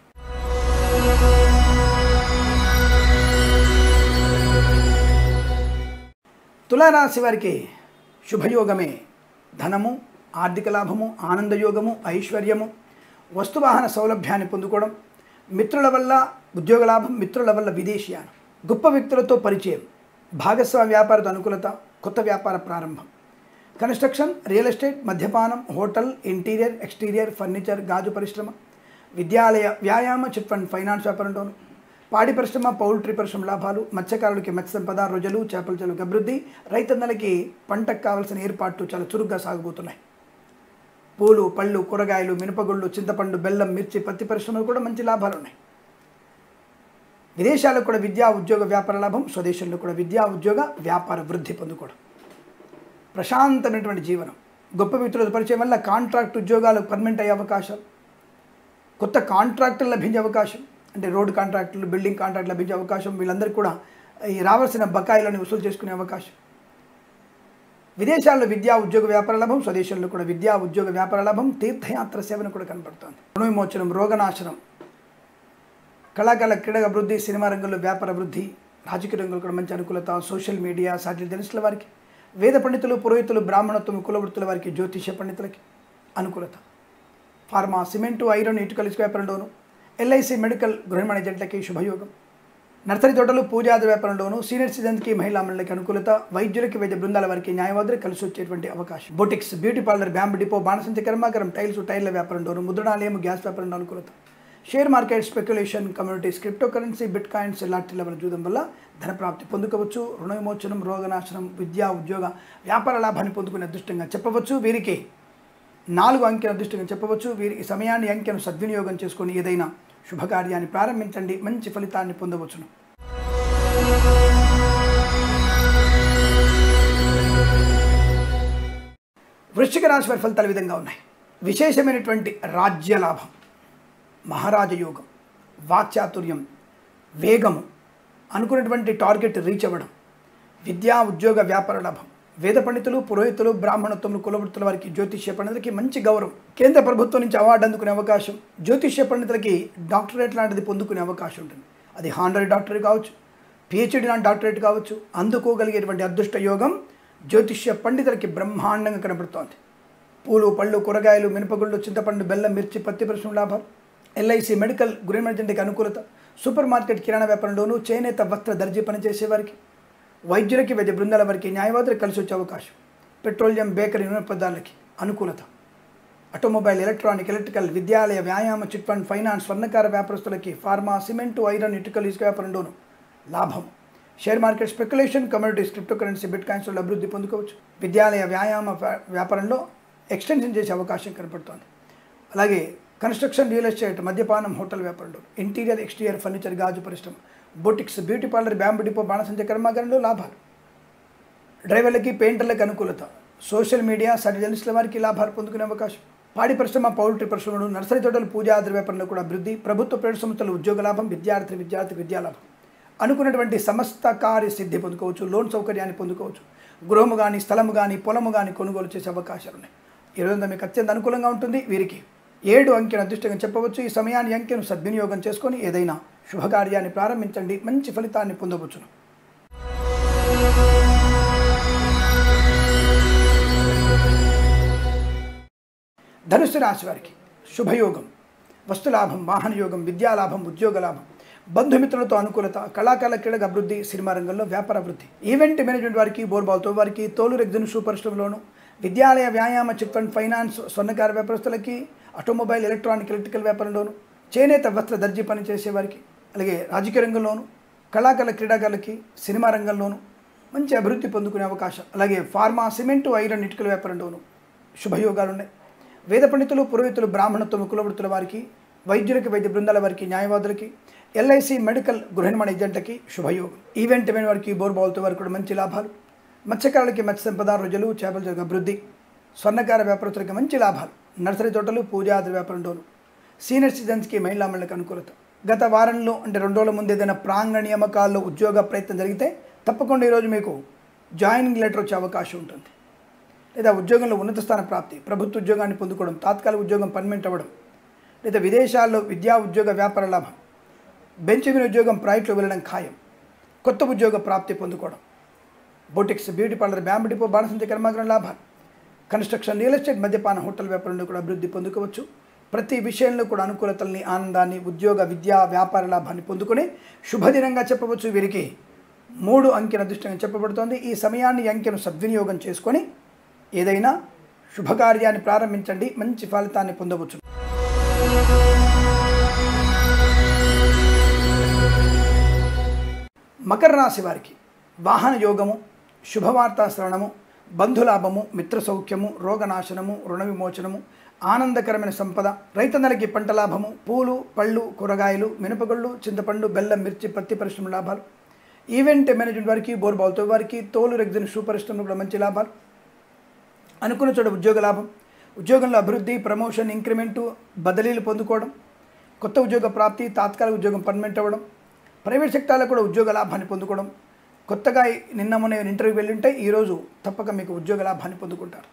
తులారాశి వారికి శుభయోగమే ధనము, ఆర్థిక లాభము, ఆనందయోగము, ఐశ్వర్యము, వస్తువాహన సౌలభ్యాన్ని పొందుకోవడం, మిత్రుల వల్ల ఉద్యోగ లాభం, మిత్రుల వల్ల విదేశీయానం, గొప్ప వ్యక్తులతో పరిచయం, భాగస్వామ్య వ్యాపారతో అనుకూలత, కొత్త వ్యాపార ప్రారంభం, కన్స్ట్రక్షన్ రియల్ ఎస్టేట్ మద్యపానం హోటల్ ఇంటీరియర్ ఎక్స్టీరియర్ ఫర్నిచర్ గాజు పరిశ్రమ, విద్యాలయ వ్యాయామ చిట్ ఫండ్ ఫైనాన్స్ వ్యాపారంలోను, పాడి పరిశ్రమ పౌల్ట్రీ పరిశ్రమ లాభాలు, మత్స్యకారులకి మత్స్య సంపద, రొజలు చేపల చెరువుకి అభివృద్ధి, రైతన్నలకి పంటకు కావాల్సిన ఏర్పాట్లు చాలా చురుగ్గా సాగబోతున్నాయి. పూలు పళ్ళు కూరగాయలు మినపగుళ్ళు చింతపండు బెల్లం మిర్చి పత్తి పరిశ్రమలు కూడా మంచి లాభాలు ఉన్నాయి. విదేశాలకు కూడా విద్యా ఉద్యోగ వ్యాపార లాభం, స్వదేశంలో కూడా విద్యా ఉద్యోగ వ్యాపార వృద్ధి పొందుకోవడం, ప్రశాంతమైనటువంటి జీవనం, గొప్ప వ్యక్తులతో పరిచయం వల్ల కాంట్రాక్ట్ ఉద్యోగాలు పర్మనెంట్ అయ్యే అవకాశం, కొత్త కాంట్రాక్టులు లభించే అవకాశం, అంటే రోడ్డు కాంట్రాక్టులు బిల్డింగ్ కాంట్రాక్ట్ లభించే అవకాశం, వీళ్ళందరికీ కూడా ఈ రావాల్సిన బకాయిలను వసూలు చేసుకునే అవకాశం, విదేశాల్లో విద్యా ఉద్యోగ వ్యాపార లాభం, స్వదేశంలో కూడా విద్యా ఉద్యోగ వ్యాపార లాభం, తీర్థయాత్ర సేవను కూడా కనపడుతుంది. రుణ విమోచనం, రోగనాశనం, కళాకారుల క్రీడా అభివృద్ధి, సినిమా రంగంలో వ్యాపార అభివృద్ధి, రాజకీయ రంగంలో కూడా మంచి అనుకూలత, సోషల్ మీడియా, సాటిలైట్ జర్నలిస్టుల వారికి, వేద పండితులు, పురోహితులు, బ్రాహ్మణత్వం, కులవృత్తుల వారికి, జ్యోతిష్య పండితులకి అనుకూలత. ఫార్మా, సిమెంటు, ఐరన్, ఇటుకల ఇసుక వ్యాపారంలోను, ఎల్ఐసి మెడికల్ గృహనిర్మాణ ఏజెంట్లకి శుభయోగం. నర్సరీ తోటలు, పూజాది వ్యాపారంలోను, సీనియర్ సిటిజన్స్కి, మహిళా మండలికి అనుకూలత. వైద్యులకి, వైద్య బృందాల వారికి, న్యాయవాదులకు కలిసి వచ్చేటువంటి అవకాశం. Boutiques, beauty parlour, bamboo depot, బాణసంచ కర్మాగారం, టైర్ల వ్యాపారంలోను, ముద్రణాలయం, గ్యాస్ వ్యాపారంలో అనుకూలత. Share market, speculation, communities, cryptocurrency, bitcoins, lottery level జూదం వల్ల ధనప్రాప్తి పొందుకోవచ్చు. రుణ విమోచనం, రోగనాశనం, విద్యా, ఉద్యోగ, వ్యాపార లాభాన్ని పొందుకునే అదృష్టంగా చెప్పవచ్చు. వీరికి 4 అంకెల అదృష్టంగా చెప్పవచ్చు. వీరి సమయాన్ని, అంకెను సద్వినియోగం చేసుకొని ఏదైనా శుభకార్యాన్ని ప్రారంభించండి, మంచి ఫలితాన్ని పొందవచ్చును. వృశ్చిక రాశి వారి ఫలితాలు విధంగా ఉన్నాయి. విశేషమైనటువంటి రాజ్య లాభం, మహారాజ యోగం, వాక్చాతుర్యం, వేగము, అనుకున్నటువంటి టార్గెట్ రీచ్ అవ్వడం, విద్యా, ఉద్యోగ, వ్యాపార లాభం. వేద పండితులు, పురోహితులు, బ్రాహ్మణత్వములు, కులవృత్తుల వారికి, జ్యోతిష్య పండితులకి మంచి గౌరవం. కేంద్ర ప్రభుత్వం నుంచి అవార్డు అందుకునే అవకాశం. జ్యోతిష్య పండితులకి డాక్టరేట్ లాంటిది పొందుకునే అవకాశం ఉంటుంది. అది హానరీ డాక్టరేట్ కావచ్చు, పిహెచ్డి లాంటి డాక్టరేట్ కావచ్చు. అందుకోగలిగేటువంటి అదృష్ట యోగం జ్యోతిష్య పండితులకి బ్రహ్మాండంగా కనబడుతోంది. పూలు, పళ్ళు, కూరగాయలు, మినపగుళ్ళు, చింతపండు, బెల్లం, మిర్చి, పత్తి పరిశ్రమ లాభాలు. ఎల్ఐసి మెడికల్ గృహనిర్మాణ అనుకూలత. సూపర్ మార్కెట్, కిరాణా వ్యాపారంలోనూ, చేనేత, వస్త్ర, దర్జీ పనిచేసేవారికి, వైద్యులకి, వైద్య బృందాల వారికి, న్యాయవాదులకు కలిసి వచ్చే అవకాశం. పెట్రోలియం, బేకరీ, నూనె పదార్థాలకి అనుకూలత. ఆటోమొబైల్, ఎలక్ట్రికల్, విద్యాలయ, వ్యాయామ, చిట్ ఫండ్, ఫైనాన్స్, స్వర్ణకార వ్యాపారస్తులకి, ఫార్మా, సిమెంటు, ఐరన్, ఇటుకలు, ఇసుక వ్యాపారంలోనూ లాభం. Share market, speculation, communities, cryptocurrency, bit కాయిన్స్లో అభివృద్ధి పొందుకోవచ్చు. విద్యాలయ, వ్యాయామ వ్యాపారంలో ఎక్స్టెన్షన్ చేసే అవకాశం కనపడుతోంది. అలాగే కన్స్ట్రక్షన్, రియల్ ఎస్టేట్, మద్యపానం, హోటల్ వ్యాపారంలో, ఇంటీరియర్, ఎక్స్టీరియర్, ఫర్నిచర్, గాజు పరిశ్రమ, boutiques, beauty parlour, bamboo depot, బాణసంచ కర్మాగారంలో లాభాలు. డ్రైవర్లకి, పెయింటర్లకు అనుకూలత. సోషల్ మీడియా, సాటిలైట్ జర్నలిస్టుల వారికి లాభాలు పొందుకునే అవకాశం. పాడి పరిశ్రమ, పౌల్ట్రీ పరిశ్రమలు, నర్సరీ తోటలు, పూజాది వ్యాపారంలో కూడా అభివృద్ధి. ప్రభుత్వ ప్రైవేట్ సంస్థలు, ఉద్యోగ లాభం. విద్యార్థి విద్యాలాభం. అనుకున్నటువంటి సమస్త కార్య సిద్ధి పొందుకోవచ్చు. లోన్ సౌకర్యాన్ని పొందుకోవచ్చు. గృహము కానీ, స్థలము కానీ, పొలము కానీ కొనుగోలు చేసే అవకాశాలు ఉన్నాయి. ఈ రోజంతా మీకు అత్యంత అనుకూలంగా ఉంటుంది. వీరికి 7 అంకెను అదృష్టంగా చెప్పవచ్చు. ఈ సమయాన్ని, అంకెను సద్వినియోగం చేసుకొని ఏదైనా శుభకార్యాన్ని ప్రారంభించండి, మంచి ఫలితాన్ని పొందవచ్చును. ధనుస్సు రాశి వారికి శుభయోగం, వస్తులాభం, వాహన యోగం, విద్యాలాభం, ఉద్యోగ లాభం, బంధుమిత్రులతో అనుకూలత. కళాకారుల క్రీడగా అభివృద్ధి, సినిమా రంగంలో వ్యాపార అభివృద్ధి. ఈవెంట్ మేనేజ్మెంట్ వారికి, బోర్బాల్తో వారికి, తోలు రెగ్జిన్ షూ పరిశ్రమలోను, విద్యాలయ, వ్యాయామ, చిట్ ఫండ్, ఫైనాన్స్, స్వర్ణకార వ్యాపారస్తులకి, ఆటోమొబైల్, ఎలక్ట్రికల్ వ్యాపారంలోను, చేనేత, వస్త్ర, దర్జీ పని చేసేవారికి, అలాగే రాజకీయ రంగంలోను, కళాకారుల క్రీడాకారులకి, సినిమా రంగంలోను మంచి అభివృద్ధి పొందుకునే అవకాశం. అలాగే ఫార్మా, సిమెంటు, ఐరన్, ఇటుకల వ్యాపారంలోను శుభయోగాలు ఉన్నాయి. వేద పండితులు, పురోహితులు, బ్రాహ్మణత్వం, కులవృత్తుల వారికి, వైద్యులకి, వైద్య బృందాల వారికి, న్యాయవాదులకి, ఎల్ఐసి మెడికల్ గృహనిర్మాణ ఏజెంట్లకి శుభయోగం. ఈవెంట్ మేనేజ్ వారికి, బోర్బాల్తో వారికి కూడా మంచి లాభాలు. మత్స్యకారులకి, మత్స్య సంపద, రొయ్యలు, చేపల అభివృద్ధి. స్వర్ణకార వ్యాపారస్తులకి మంచి లాభాలు. నర్సరీ తోటలు, పూజాది వ్యాపారంలోను, సీనియర్ సిటిజన్స్కి, మహిళా మండలికి అనుకూలత. గత వారంలో అంటే 2 రోజుల ముందు ఏదైనా ప్రాంగణ నియామకాల్లో ఉద్యోగ ప్రయత్నం జరిగితే తప్పకుండా ఈరోజు మీకు జాయినింగ్ లెటర్ వచ్చే అవకాశం ఉంటుంది. లేదా ఉద్యోగంలో ఉన్నత స్థాన ప్రాప్తి, ప్రభుత్వ ఉద్యోగాన్ని పొందుకోవడం, తాత్కాలిక ఉద్యోగం పర్మనెంట్ అవ్వడం, లేదా విదేశాల్లో విద్యా, ఉద్యోగ, వ్యాపార లాభం, బెంచ్ మీద ఉద్యోగం ప్రాజెక్టులో వెళ్ళడం ఖాయం, కొత్త ఉద్యోగ ప్రాప్తి పొందుకోవడం. Boutiques, beauty parlour, bamboo depot, బాణసంచ కర్మాగారం లాభాలు. కన్స్ట్రక్షన్, రియల్ ఎస్టేట్, మద్యపాన, హోటల్ వ్యాపారంలో కూడా అభివృద్ధి పొందుకోవచ్చు. ప్రతి విషయంలో కూడా అనుకూలతల్ని, ఆనందాన్ని, ఉద్యోగ, విద్యా, వ్యాపార లాభాన్ని పొందుకొని శుభదినంగా చెప్పవచ్చు. వీరికి 3 అంకెల అదృష్టంగా చెప్పబడుతోంది. ఈ సమయాన్ని, అంకెను సద్వినియోగం చేసుకొని ఏదైనా శుభకార్యాన్ని ప్రారంభించండి, మంచి ఫలితాన్ని పొందవచ్చు. మకర రాశి వారికి వాహన యోగము, శుభవార్తా శ్రవణము, బంధులాభము, మిత్ర సౌఖ్యము, రోగనాశనము, రుణ విమోచనము, ఆనందకరమైన సంపద. రైతన్నలకి పంట లాభము, పూలు, పళ్ళు, కూరగాయలు, మినపగుళ్ళు, చింతపండు, బెల్లం, మిర్చి, పత్తి పరిశ్రమ లాభాలు. ఈవెంట్ మేనేజ్మెంట్ వారికి, బోర్బాల్తో వారికి, తోలు రెగ్జిన్ షూ పరిశ్రమలో కూడా మంచి లాభాలు. అనుకున్న చోట ఉద్యోగ లాభం, ఉద్యోగంలో అభివృద్ధి, ప్రమోషన్, ఇంక్రిమెంటు, బదిలీలు పొందుకోవడం, కొత్త ఉద్యోగ ప్రాప్తి, తాత్కాలిక ఉద్యోగం పర్మనెంట్ అవ్వడం, ప్రైవేట్ సెక్టార్లో కూడా ఉద్యోగ లాభాన్ని పొందుకోవడం. కొత్తగా నిన్న మొన్న ఇంటర్వ్యూ వెళ్ళుంటే ఈరోజు తప్పక మీకు ఉద్యోగ లాభాన్ని పొందుకుంటారు.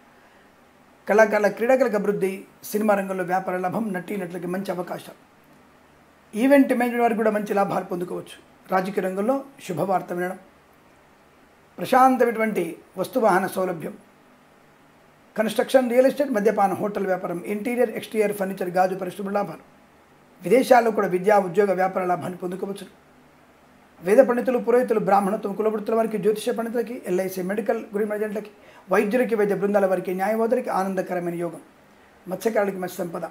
కళాకారుల క్రీడాకారులకు అభివృద్ధి, సినిమా రంగంలో వ్యాపార లాభం, నటీనటులకి మంచి అవకాశాలు. ఈవెంట్ మేనేజ్మెంట్ వారికి కూడా మంచి లాభాలు పొందుకోవచ్చు. రాజకీయ రంగంలో శుభవార్త వినడం, ప్రశాంతమైనటువంటి వస్తువాహన సౌలభ్యం, కన్స్ట్రక్షన్, రియల్ ఎస్టేట్, మద్యపాన, హోటల్ వ్యాపారం, ఇంటీరియర్ ఎక్స్టీరియర్ ఫర్నిచర్, గాజు పరిశ్రమ లాభాలు. విదేశాల్లో కూడా విద్యా ఉద్యోగ వ్యాపార లాభాన్ని పొందుకోవచ్చు. వేద పండితులు, పురోహితులు, బ్రాహ్మణత్వం, కులవృత్తుల వారికి, జ్యోతిష పండితులకి, ఎల్ఐసి మెడికల్ గృహ ఏజెంట్లకి, వైద్యులకి, వైద్య బృందాల వారికి, న్యాయవాదులకి ఆనందకరమైన యోగం. మత్స్యకారులకి మత్స్య సంపద,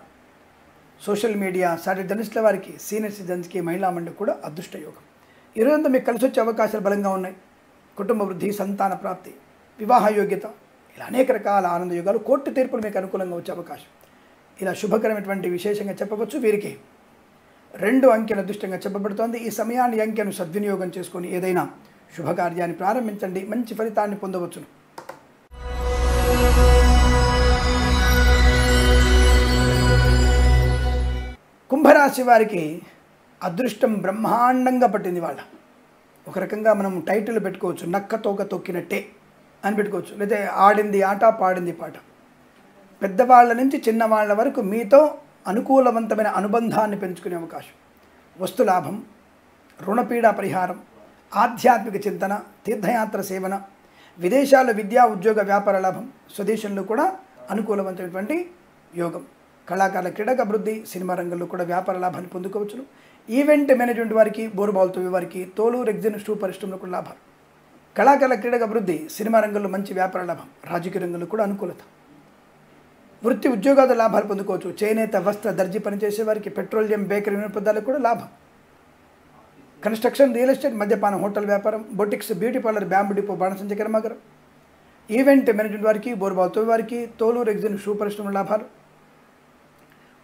సోషల్ మీడియా, సాటి జర్నలిస్టుల వారికి, సీనియర్ సిటిజన్స్కి, మహిళా మండలికి కూడా అదృష్ట యోగం. ఈరోజంతా మీకు కలిసి వచ్చే అవకాశాలు బలంగా ఉన్నాయి. కుటుంబ వృద్ధి, సంతాన ప్రాప్తి, వివాహ యోగ్యత, ఇలా అనేక రకాల ఆనంద యోగాలు, కోర్టు తీర్పులు మీకు అనుకూలంగా వచ్చే అవకాశం. ఇలా శుభకరమైనటువంటి విశేషంగా చెప్పవచ్చు. వీరికి 2 అంకెను అదృష్టంగా చెప్పబడుతోంది. ఈ సమయాన్ని అంకెను సద్వినియోగం చేసుకొని ఏదైనా శుభకార్యాన్ని ప్రారంభించండి, మంచి ఫలితాన్ని పొందవచ్చును. కుంభరాశి వారికి అదృష్టం బ్రహ్మాండంగా పట్టింది. వాళ్ళ ఒక రకంగా మనం టైటిల్ పెట్టుకోవచ్చు, నక్క తోక తొక్కినట్టే అని పెట్టుకోవచ్చు. లేదా ఆడింది ఆట, పాడింది పాట. పెద్దవాళ్ళ నుంచి చిన్నవాళ్ళ వరకు మీతో అనుకూలవంతమైన అనుబంధాన్ని పెంచుకునే అవకాశం. వస్తులాభం, రుణపీడా పరిహారం, ఆధ్యాత్మిక చింతన, తీర్థయాత్ర సేవన, విదేశాల్లో విద్యా ఉద్యోగ వ్యాపార లాభం, స్వదేశంలో కూడా అనుకూలవంతమైనటువంటి యోగం. కళాకారుల క్రీడక అభివృద్ధి, సినిమా రంగంలో కూడా వ్యాపార లాభాన్ని పొందుకోవచ్చును. ఈవెంట్ మేనేజ్మెంట్ వారికి, బోరుబాల్ తవ్వే వారికి, తోలు రెగ్జిన్ షూ పరిశ్రమలో కూడా లాభాలు. కళాకారుల క్రీడక అభివృద్ధి, సినిమా రంగంలో మంచి వ్యాపార లాభం, రాజకీయ రంగంలో కూడా అనుకూలత. వృత్తి ఉద్యోగాల లాభాలు పొందుకోవచ్చు. చేనేత, వస్త్ర, దర్జీ పనిచేసే వారికి, పెట్రోలియం, బేకరీ వినియోగదారులకు కూడా లాభం. కన్స్ట్రక్షన్, రియల్ ఎస్టేట్, మద్యపానం, హోటల్ వ్యాపారం, boutiques, beauty parlour, bamboo depot, బాణసంచ కర్మాగారం, ఈవెంట్ మేనేజ్మెంట్ వారికి, బోరుబాల్ తవ్వే వారికి, తోలు రెగ్జిన్ షూ పరిశ్రమ లాభాలు.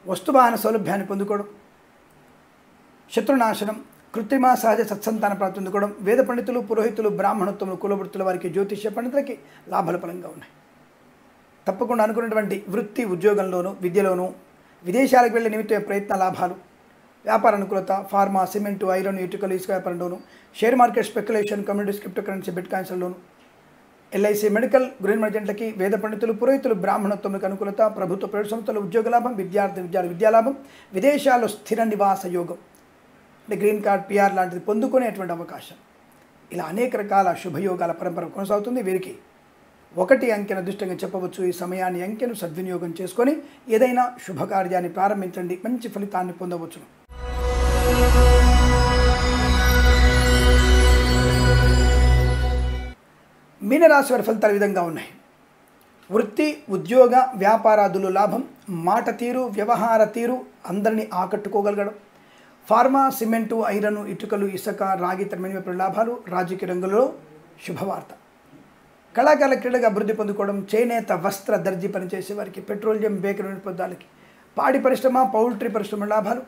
వస్తువాహన సౌలభ్యాన్ని పొందుకోవడం, శత్రునాశనం, కృత్రిమ సహజ సత్సంతాన ప్రాప్తి పొందుకోవడం. వేద పండితులు, పురోహితులు, బ్రాహ్మణత్వములు, కులవృత్తుల వారికి, జ్యోతిష్య పండితులకి లాభాల పరంగా ఉన్నాయి. తప్పకుండా అనుకున్నటువంటి వృత్తి ఉద్యోగంలోనూ, విద్యలోనూ, విదేశాలకు వెళ్ళే నిమిత్త ప్రయత్న లాభాలు, వ్యాపార అనుకూలత, ఫార్మా, సిమెంటు, ఐరన్, ఇటుకలు, ఇసుక వ్యాపారంలోనూ, share market speculation, communities, cryptocurrency, bit కాయిన్స్లోనూ, ఎల్ఐసి మెడికల్ గృహ ఏజెంట్లకి, వేద పండితులు, పురోహితులు, బ్రాహ్మణత్వములకు అనుకూలత, ప్రభుత్వ ప్రైవేట్ సంస్థల ఉద్యోగ లాభం, విద్యాలాభం, విదేశాల్లో స్థిర నివాస యోగం, అంటే గ్రీన్ కార్డ్, పిఆర్ లాంటిది పొందుకునేటువంటి అవకాశం. ఇలా అనేక రకాల శుభయోగాల పరంపర కొనసాగుతుంది. వీరికి 1 అంకెను అదృష్టంగా చెప్పవచ్చు. ఈ సమయాన్ని అంకెను సద్వినియోగం చేసుకొని ఏదైనా శుభకార్యాన్ని ప్రారంభించండి, మంచి ఫలితాన్ని పొందవచ్చును. మీనరాశి వారి ఫలితాలు ఈ విధంగా ఉన్నాయి. వృత్తి, ఉద్యోగ, వ్యాపారాదులు లాభం, మాట తీరు, వ్యవహార తీరు అందరినీ ఆకట్టుకోగలగడం, ఫార్మా, సిమెంటు, ఐరన్, ఇటుకలు, ఇసుక, రాగి తరమైన లాభాలు, రాజకీయ రంగంలో శుభవార్త. కళాకారుల క్రీడగా అభివృద్ధి పొందుకోవడం, చేనేత, వస్త్ర, దర్జీ పనిచేసే వారికి, పెట్రోలియం, బేకరీ వినియోగదారులకి, పాడి పరిశ్రమ, పౌల్ట్రీ పరిశ్రమ లాభాలు,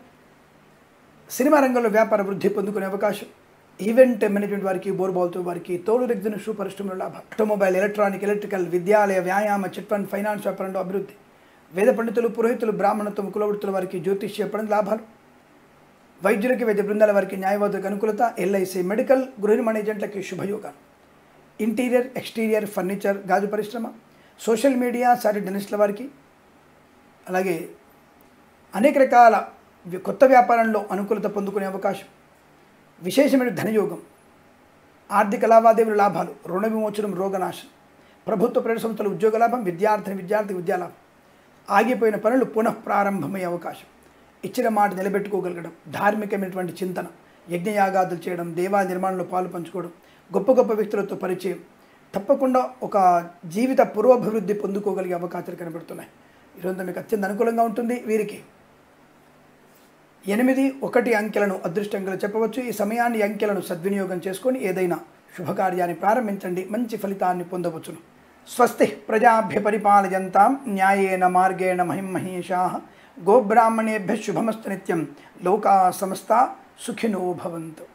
సినిమా రంగంలో వ్యాపార వృద్ధి పొందుకునే అవకాశం. ఈవెంట్ మేనేజ్మెంట్ వారికి, బోరుబాల్ తవ్వే వారికి, తోలు రెగ్జిన్ షూ పరిశ్రమలో లాభాలు. ఆటోమొబైల్, ఎలక్ట్రానిక్, ఎలక్ట్రికల్, విద్యాలయ, వ్యాయామ, చిట్ ఫండ్, ఫైనాన్స్ వ్యాపారంలో అభివృద్ధి. వేద పండితులు, పురోహితులు, బ్రాహ్మణత్వం, కులవృత్తుల వారికి, జ్యోతిష్య పండితుల లాభాలు. వైద్యులకి, వైద్య బృందాల వారికి, న్యాయవాదులకు అనుకూలత. ఎల్ఐసి మెడికల్ గృహ ఏజెంట్లకి శుభయోగాలు. ఇంటీరియర్ ఎక్స్టీరియర్ ఫర్నిచర్, గాజు పరిశ్రమ, సోషల్ మీడియా, సాటి జర్నలిస్టుల వారికి, అలాగే అనేక రకాల కొత్త వ్యాపారంలో అనుకూలత పొందుకునే అవకాశం. విశేషమైన ధనయోగం, ఆర్థిక లావాదేవీల లాభాలు, రుణ విమోచనం, రోగనాశనం, ప్రభుత్వ ప్రైవేట్ సంస్థల ఉద్యోగ లాభం, విద్యార్థి విద్యాలాభం, ఆగిపోయిన పనులు పునఃప్రారంభమయ్యే అవకాశం, ఇచ్చిన మాట నిలబెట్టుకోగలగడం, ధార్మికమైనటువంటి చింతన, యజ్ఞయాగాదులు చేయడం, దేవాలయ నిర్మాణంలో పాలు పంచుకోవడం, గొప్ప గొప్ప వ్యక్తులతో పరిచయం, తప్పకుండా ఒక జీవిత పురోభివృద్ధి పొందుకోగలిగే అవకాశాలు కనబడుతున్నాయి. ఈరోజు మీకు అత్యంత అనుకూలంగా ఉంటుంది. వీరికి 8, 1 అంకెలను అదృష్టంగా చెప్పవచ్చు. ఈ సమయాన్ని అంకెలను సద్వినియోగం చేసుకొని ఏదైనా శుభకార్యాన్ని ప్రారంభించండి, మంచి ఫలితాన్ని పొందవచ్చును. స్వస్తి ప్రజాభ్య పరిపాలయంతాం న్యాయేన మార్గేణ మహిమహేషాః గోబ్రాహ్మణేభ్య శుభమస్తు నిత్యం లోకా సమస్తా సుఖినో భవంతు.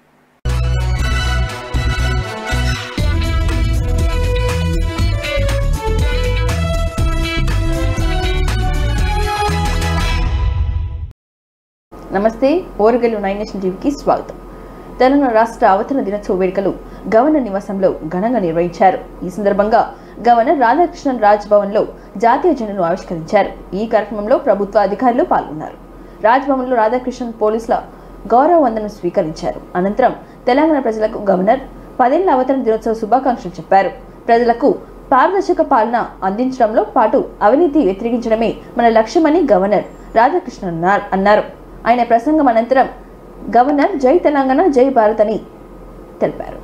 నమస్తే, ఓరగల్లు 9 నేషన్ టీవీకి స్వాగతం. తెలంగాణ రాష్ట్ర అవతరణ దినోత్సవ వేడుకలు గవర్నర్ నివాసంలో ఘనంగా నిర్వహించారు. ఈ సందర్భంగా గవర్నర్ రాధాకృష్ణన్ రాజ్ భవన్లో జాతీయ జెండాను ఆవిష్కరించారు. ఈ కార్యక్రమంలో ప్రభుత్వ అధికారులు పాల్గొన్నారు. రాజ్ భవన్లో రాధాకృష్ణన్ పోలీసుల గౌరవ వందనం స్వీకరించారు. అనంతరం తెలంగాణ ప్రజలకు గవర్నర్ 10వ అవతరణ దినోత్సవ శుభాకాంక్షలు చెప్పారు. ప్రజలకు పారదర్శక పాలన అందించడంలో పాటు అవినీతి వ్యతిరేకించడమే మన లక్ష్యమని గవర్నర్ రాధాకృష్ణన్ అన్నారు. ఆయన ప్రసంగం అనంతరం గవర్నర్ జై తెలంగాణ జై భారత్ అని తెలిపారు.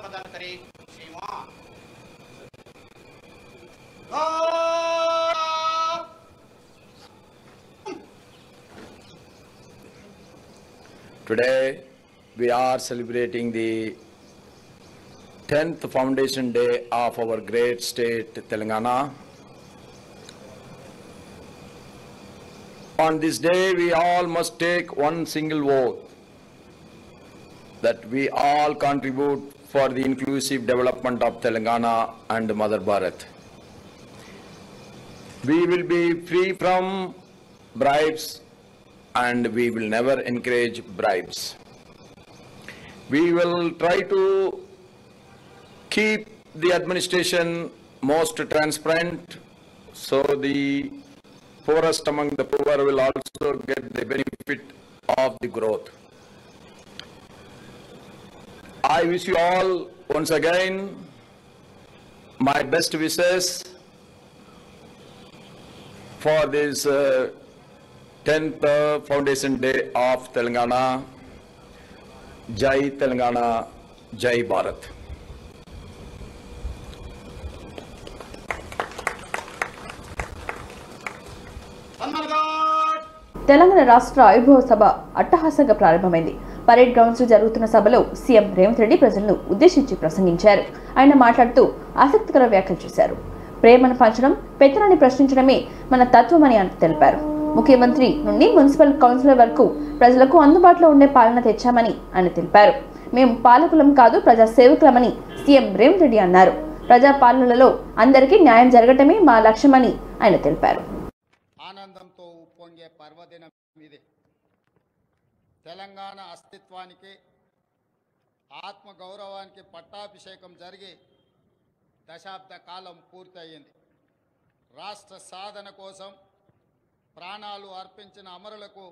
प्रदान करे श्रीमान Today we are celebrating the 10th foundation day of our great state Telangana. On this day we all must take one single oath that we all contribute for the inclusive development of Telangana and Mother Bharat. We will be free from bribes and we will never encourage bribes. We will try to keep the administration most transparent so the poorest among the poor will also get the benefit of the growth. I wish you all once again my best wishes for this 10th Foundation Day of Telangana. Jai Telangana, Jai Bharat. Telangana రాష్ట్ర ఆవిర్భావ సభ అట్టహాసంగా ప్రారంభమైంది. Parade grounds లో జరుగుతున్న సభలో CM Revanth Reddy ప్రజలను ఉద్దేశించి ప్రసంగించారు. ఆయన మాట్లాడుతూ ఆసక్తికర వ్యాఖ్యలు చేశారు. ప్రేమను పంచడం, పెత్తనాన్ని ప్రశ్నించడమే మన తత్వమని ఆయన తెలిపారు. ముఖ్యమంత్రి నుండి మున్సిపల్ కౌన్సిలర్ వరకు ప్రజలకు అందుబాటులో ఉండే పాలన తెచ్చామని ఆయన తెలిపారు. మేము పాలకులం కాదు, ప్రజా సేవకులమని సీఎం రేవంత్ రెడ్డి అన్నారు. ప్రజా పాలనలో అందరికీ న్యాయం జరగటమే మా లక్ష్యమని ఆయన తెలిపారు. ఆనందంతో ఉప్పొంగే పర్వదినం ఇది. తెలంగాణ అస్తిత్వానికి, ఆత్మ గౌరవానికి పట్టాభిషేకం జరిగి దశాబ్ద కాలం పూర్తయింది. రాష్ట్ర సాధన కోసం ప్రాణాలు అర్పించిన అమరులకు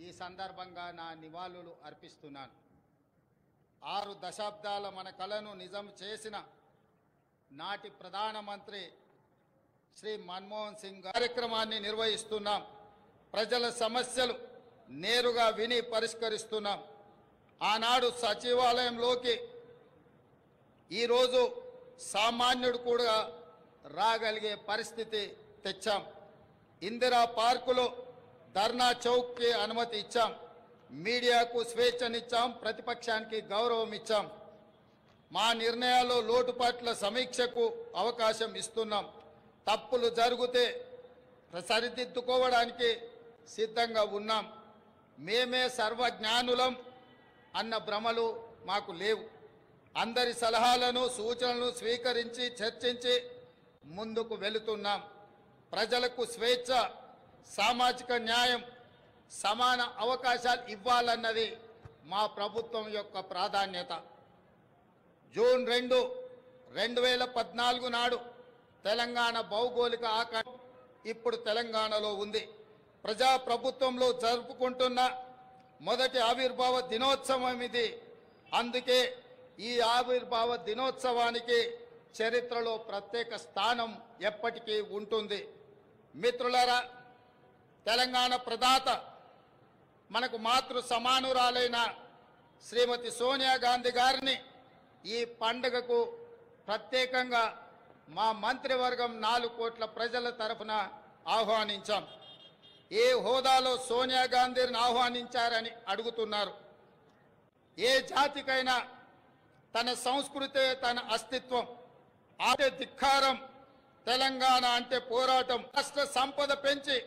ఈ సందర్భంగా నా నివాళులు అర్పిస్తున్నాను. 6 దశాబ్దాల మన కలను నిజం చేసిన నాటి ప్రధానమంత్రి శ్రీ మన్మోహన్ సింగ్ కార్యక్రమాన్ని నిర్వహిస్తున్నాం. ప్రజల సమస్యలు నేరుగా విని పరిష్కరిస్తున్నాం. ఆనాడు సచివాలయంలోకి ఈరోజు సామాన్యుడు కూడా రాగలిగే పరిస్థితి తెచ్చాం. ఇందిరా పార్కులో ధర్నా చౌక్కి అనుమతి ఇచ్చాం. మీడియాకు స్వేచ్ఛనిచ్చాం, ప్రతిపక్షానికి గౌరవం ఇచ్చాం. మా నిర్ణయాల్లో లోటుపాట్ల సమీక్షకు అవకాశం ఇస్తున్నాం. తప్పులు జరిగితే సరిదిద్దుకోవడానికి సిద్ధంగా ఉన్నాం. మేమే సర్వజ్ఞానులం అన్న భ్రమలు మాకు లేవు. అందరి సలహాలను సూచనలను స్వీకరించి చర్చించి ముందుకు వెళుతున్నాం. ప్రజలకు స్వేచ్ఛ, సామాజిక న్యాయం, సమాన అవకాశాలు ఇవ్వాలన్నది మా ప్రభుత్వం యొక్క ప్రాధాన్యత. జూన్ 2, 2014 నాడు తెలంగాణ భౌగోళిక ఆకారం ఇప్పుడు తెలంగాణలో ఉంది. ప్రజాప్రభుత్వంలో జరుపుకుంటున్న మొదటి ఆవిర్భావ దినోత్సవం ఇది. అందుకే ఈ ఆవిర్భావ దినోత్సవానికి చరిత్రలో ప్రత్యేక స్థానం ఎప్పటికీ ఉంటుంది. మిత్రులారా, తెలంగాణ ప్రదాత, మనకు మాతృ సమానురాలైన శ్రీమతి సోనియా గాంధీ గారిని ఈ పండుగకు ప్రత్యేకంగా మా మంత్రివర్గం 4 కోట్ల ప్రజల తరఫున ఆహ్వానించాం. ఏ హోదాలో సోనియా గాంధీని ఆహ్వానించారని అడుగుతున్నారు. ఏ జాతికైనా తన సంస్కృతే తన అస్తిత్వం. అంటే ధిక్కారం. తెలంగాణ అంటే పోరాటం. రాష్ట్ర సంపద పెంచి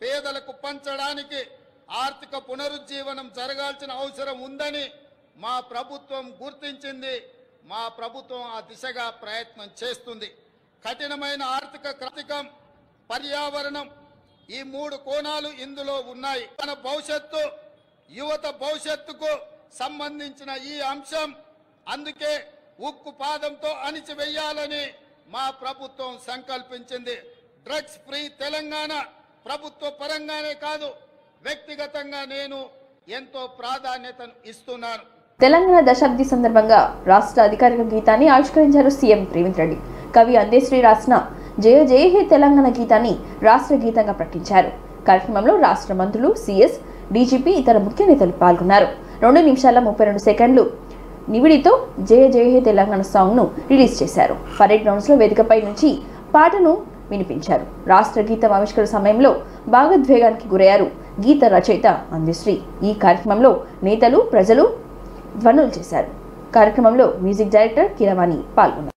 పేదలకు పంచడానికి ఆర్థిక పునరుజ్జీవనం జరగాల్సిన అవసరం ఉందని మా ప్రభుత్వం గుర్తించింది. మా ప్రభుత్వం ఆ దిశగా ప్రయత్నం చేస్తుంది. కఠినమైన ఆర్థిక క్రాంతికం, పర్యావరణం, ఈ 3 కోణాలు ఇందులో ఉన్నాయి. మన భవిష్యత్తు, యువత భవిష్యత్తుకు సంబంధించిన ఈ అంశం. అందుకే ఉక్కు పాదంతో అణిచివేయాలని మా ప్రభుత్వం సంకల్పించింది. డ్రగ్స్ ఫ్రీ తెలంగాణ ప్రభుత్వ పరంగానే కాదు, వ్యక్తిగతంగా నేను ఎంతో ప్రాధాన్యతను ఇస్తున్నాను. తెలంగాణ దశాబ్ది సందర్భంగా రాష్ట్ర అధికారిక గీతాన్ని ఆవిష్కరించారు సీఎం రేవంత్ రెడ్డి. కవి అందశ్రీ రాసిన జయ జయ హే తెలంగాణ గీతాన్ని రాష్ట్ర గీతంగా ప్రకటించారు. కార్యక్రమంలో రాష్ట్ర మంత్రులు, సీఎస్, డీజీపీ, ఇతర ముఖ్య నేతలు పాల్గొన్నారు. 2 నిమిషాల 32 సెకండ్లు నివిడితో జయ జయ హే తెలంగాణ సాంగ్ను రిలీజ్ చేశారు. పరేడ్ గ్రౌండ్స్లో వేదికపై నుంచి పాటను వినిపించారు. రాష్ట్ర గీతం ఆవిష్కరణ సమయంలో భాగోద్వేగానికి గురయ్యారు గీత రచయిత అందశ్రీ. ఈ కార్యక్రమంలో నేతలు, ప్రజలు ధ్వనులు చేశారు. కార్యక్రమంలో మ్యూజిక్ డైరెక్టర్ కీరవాణి పాల్గొన్నారు.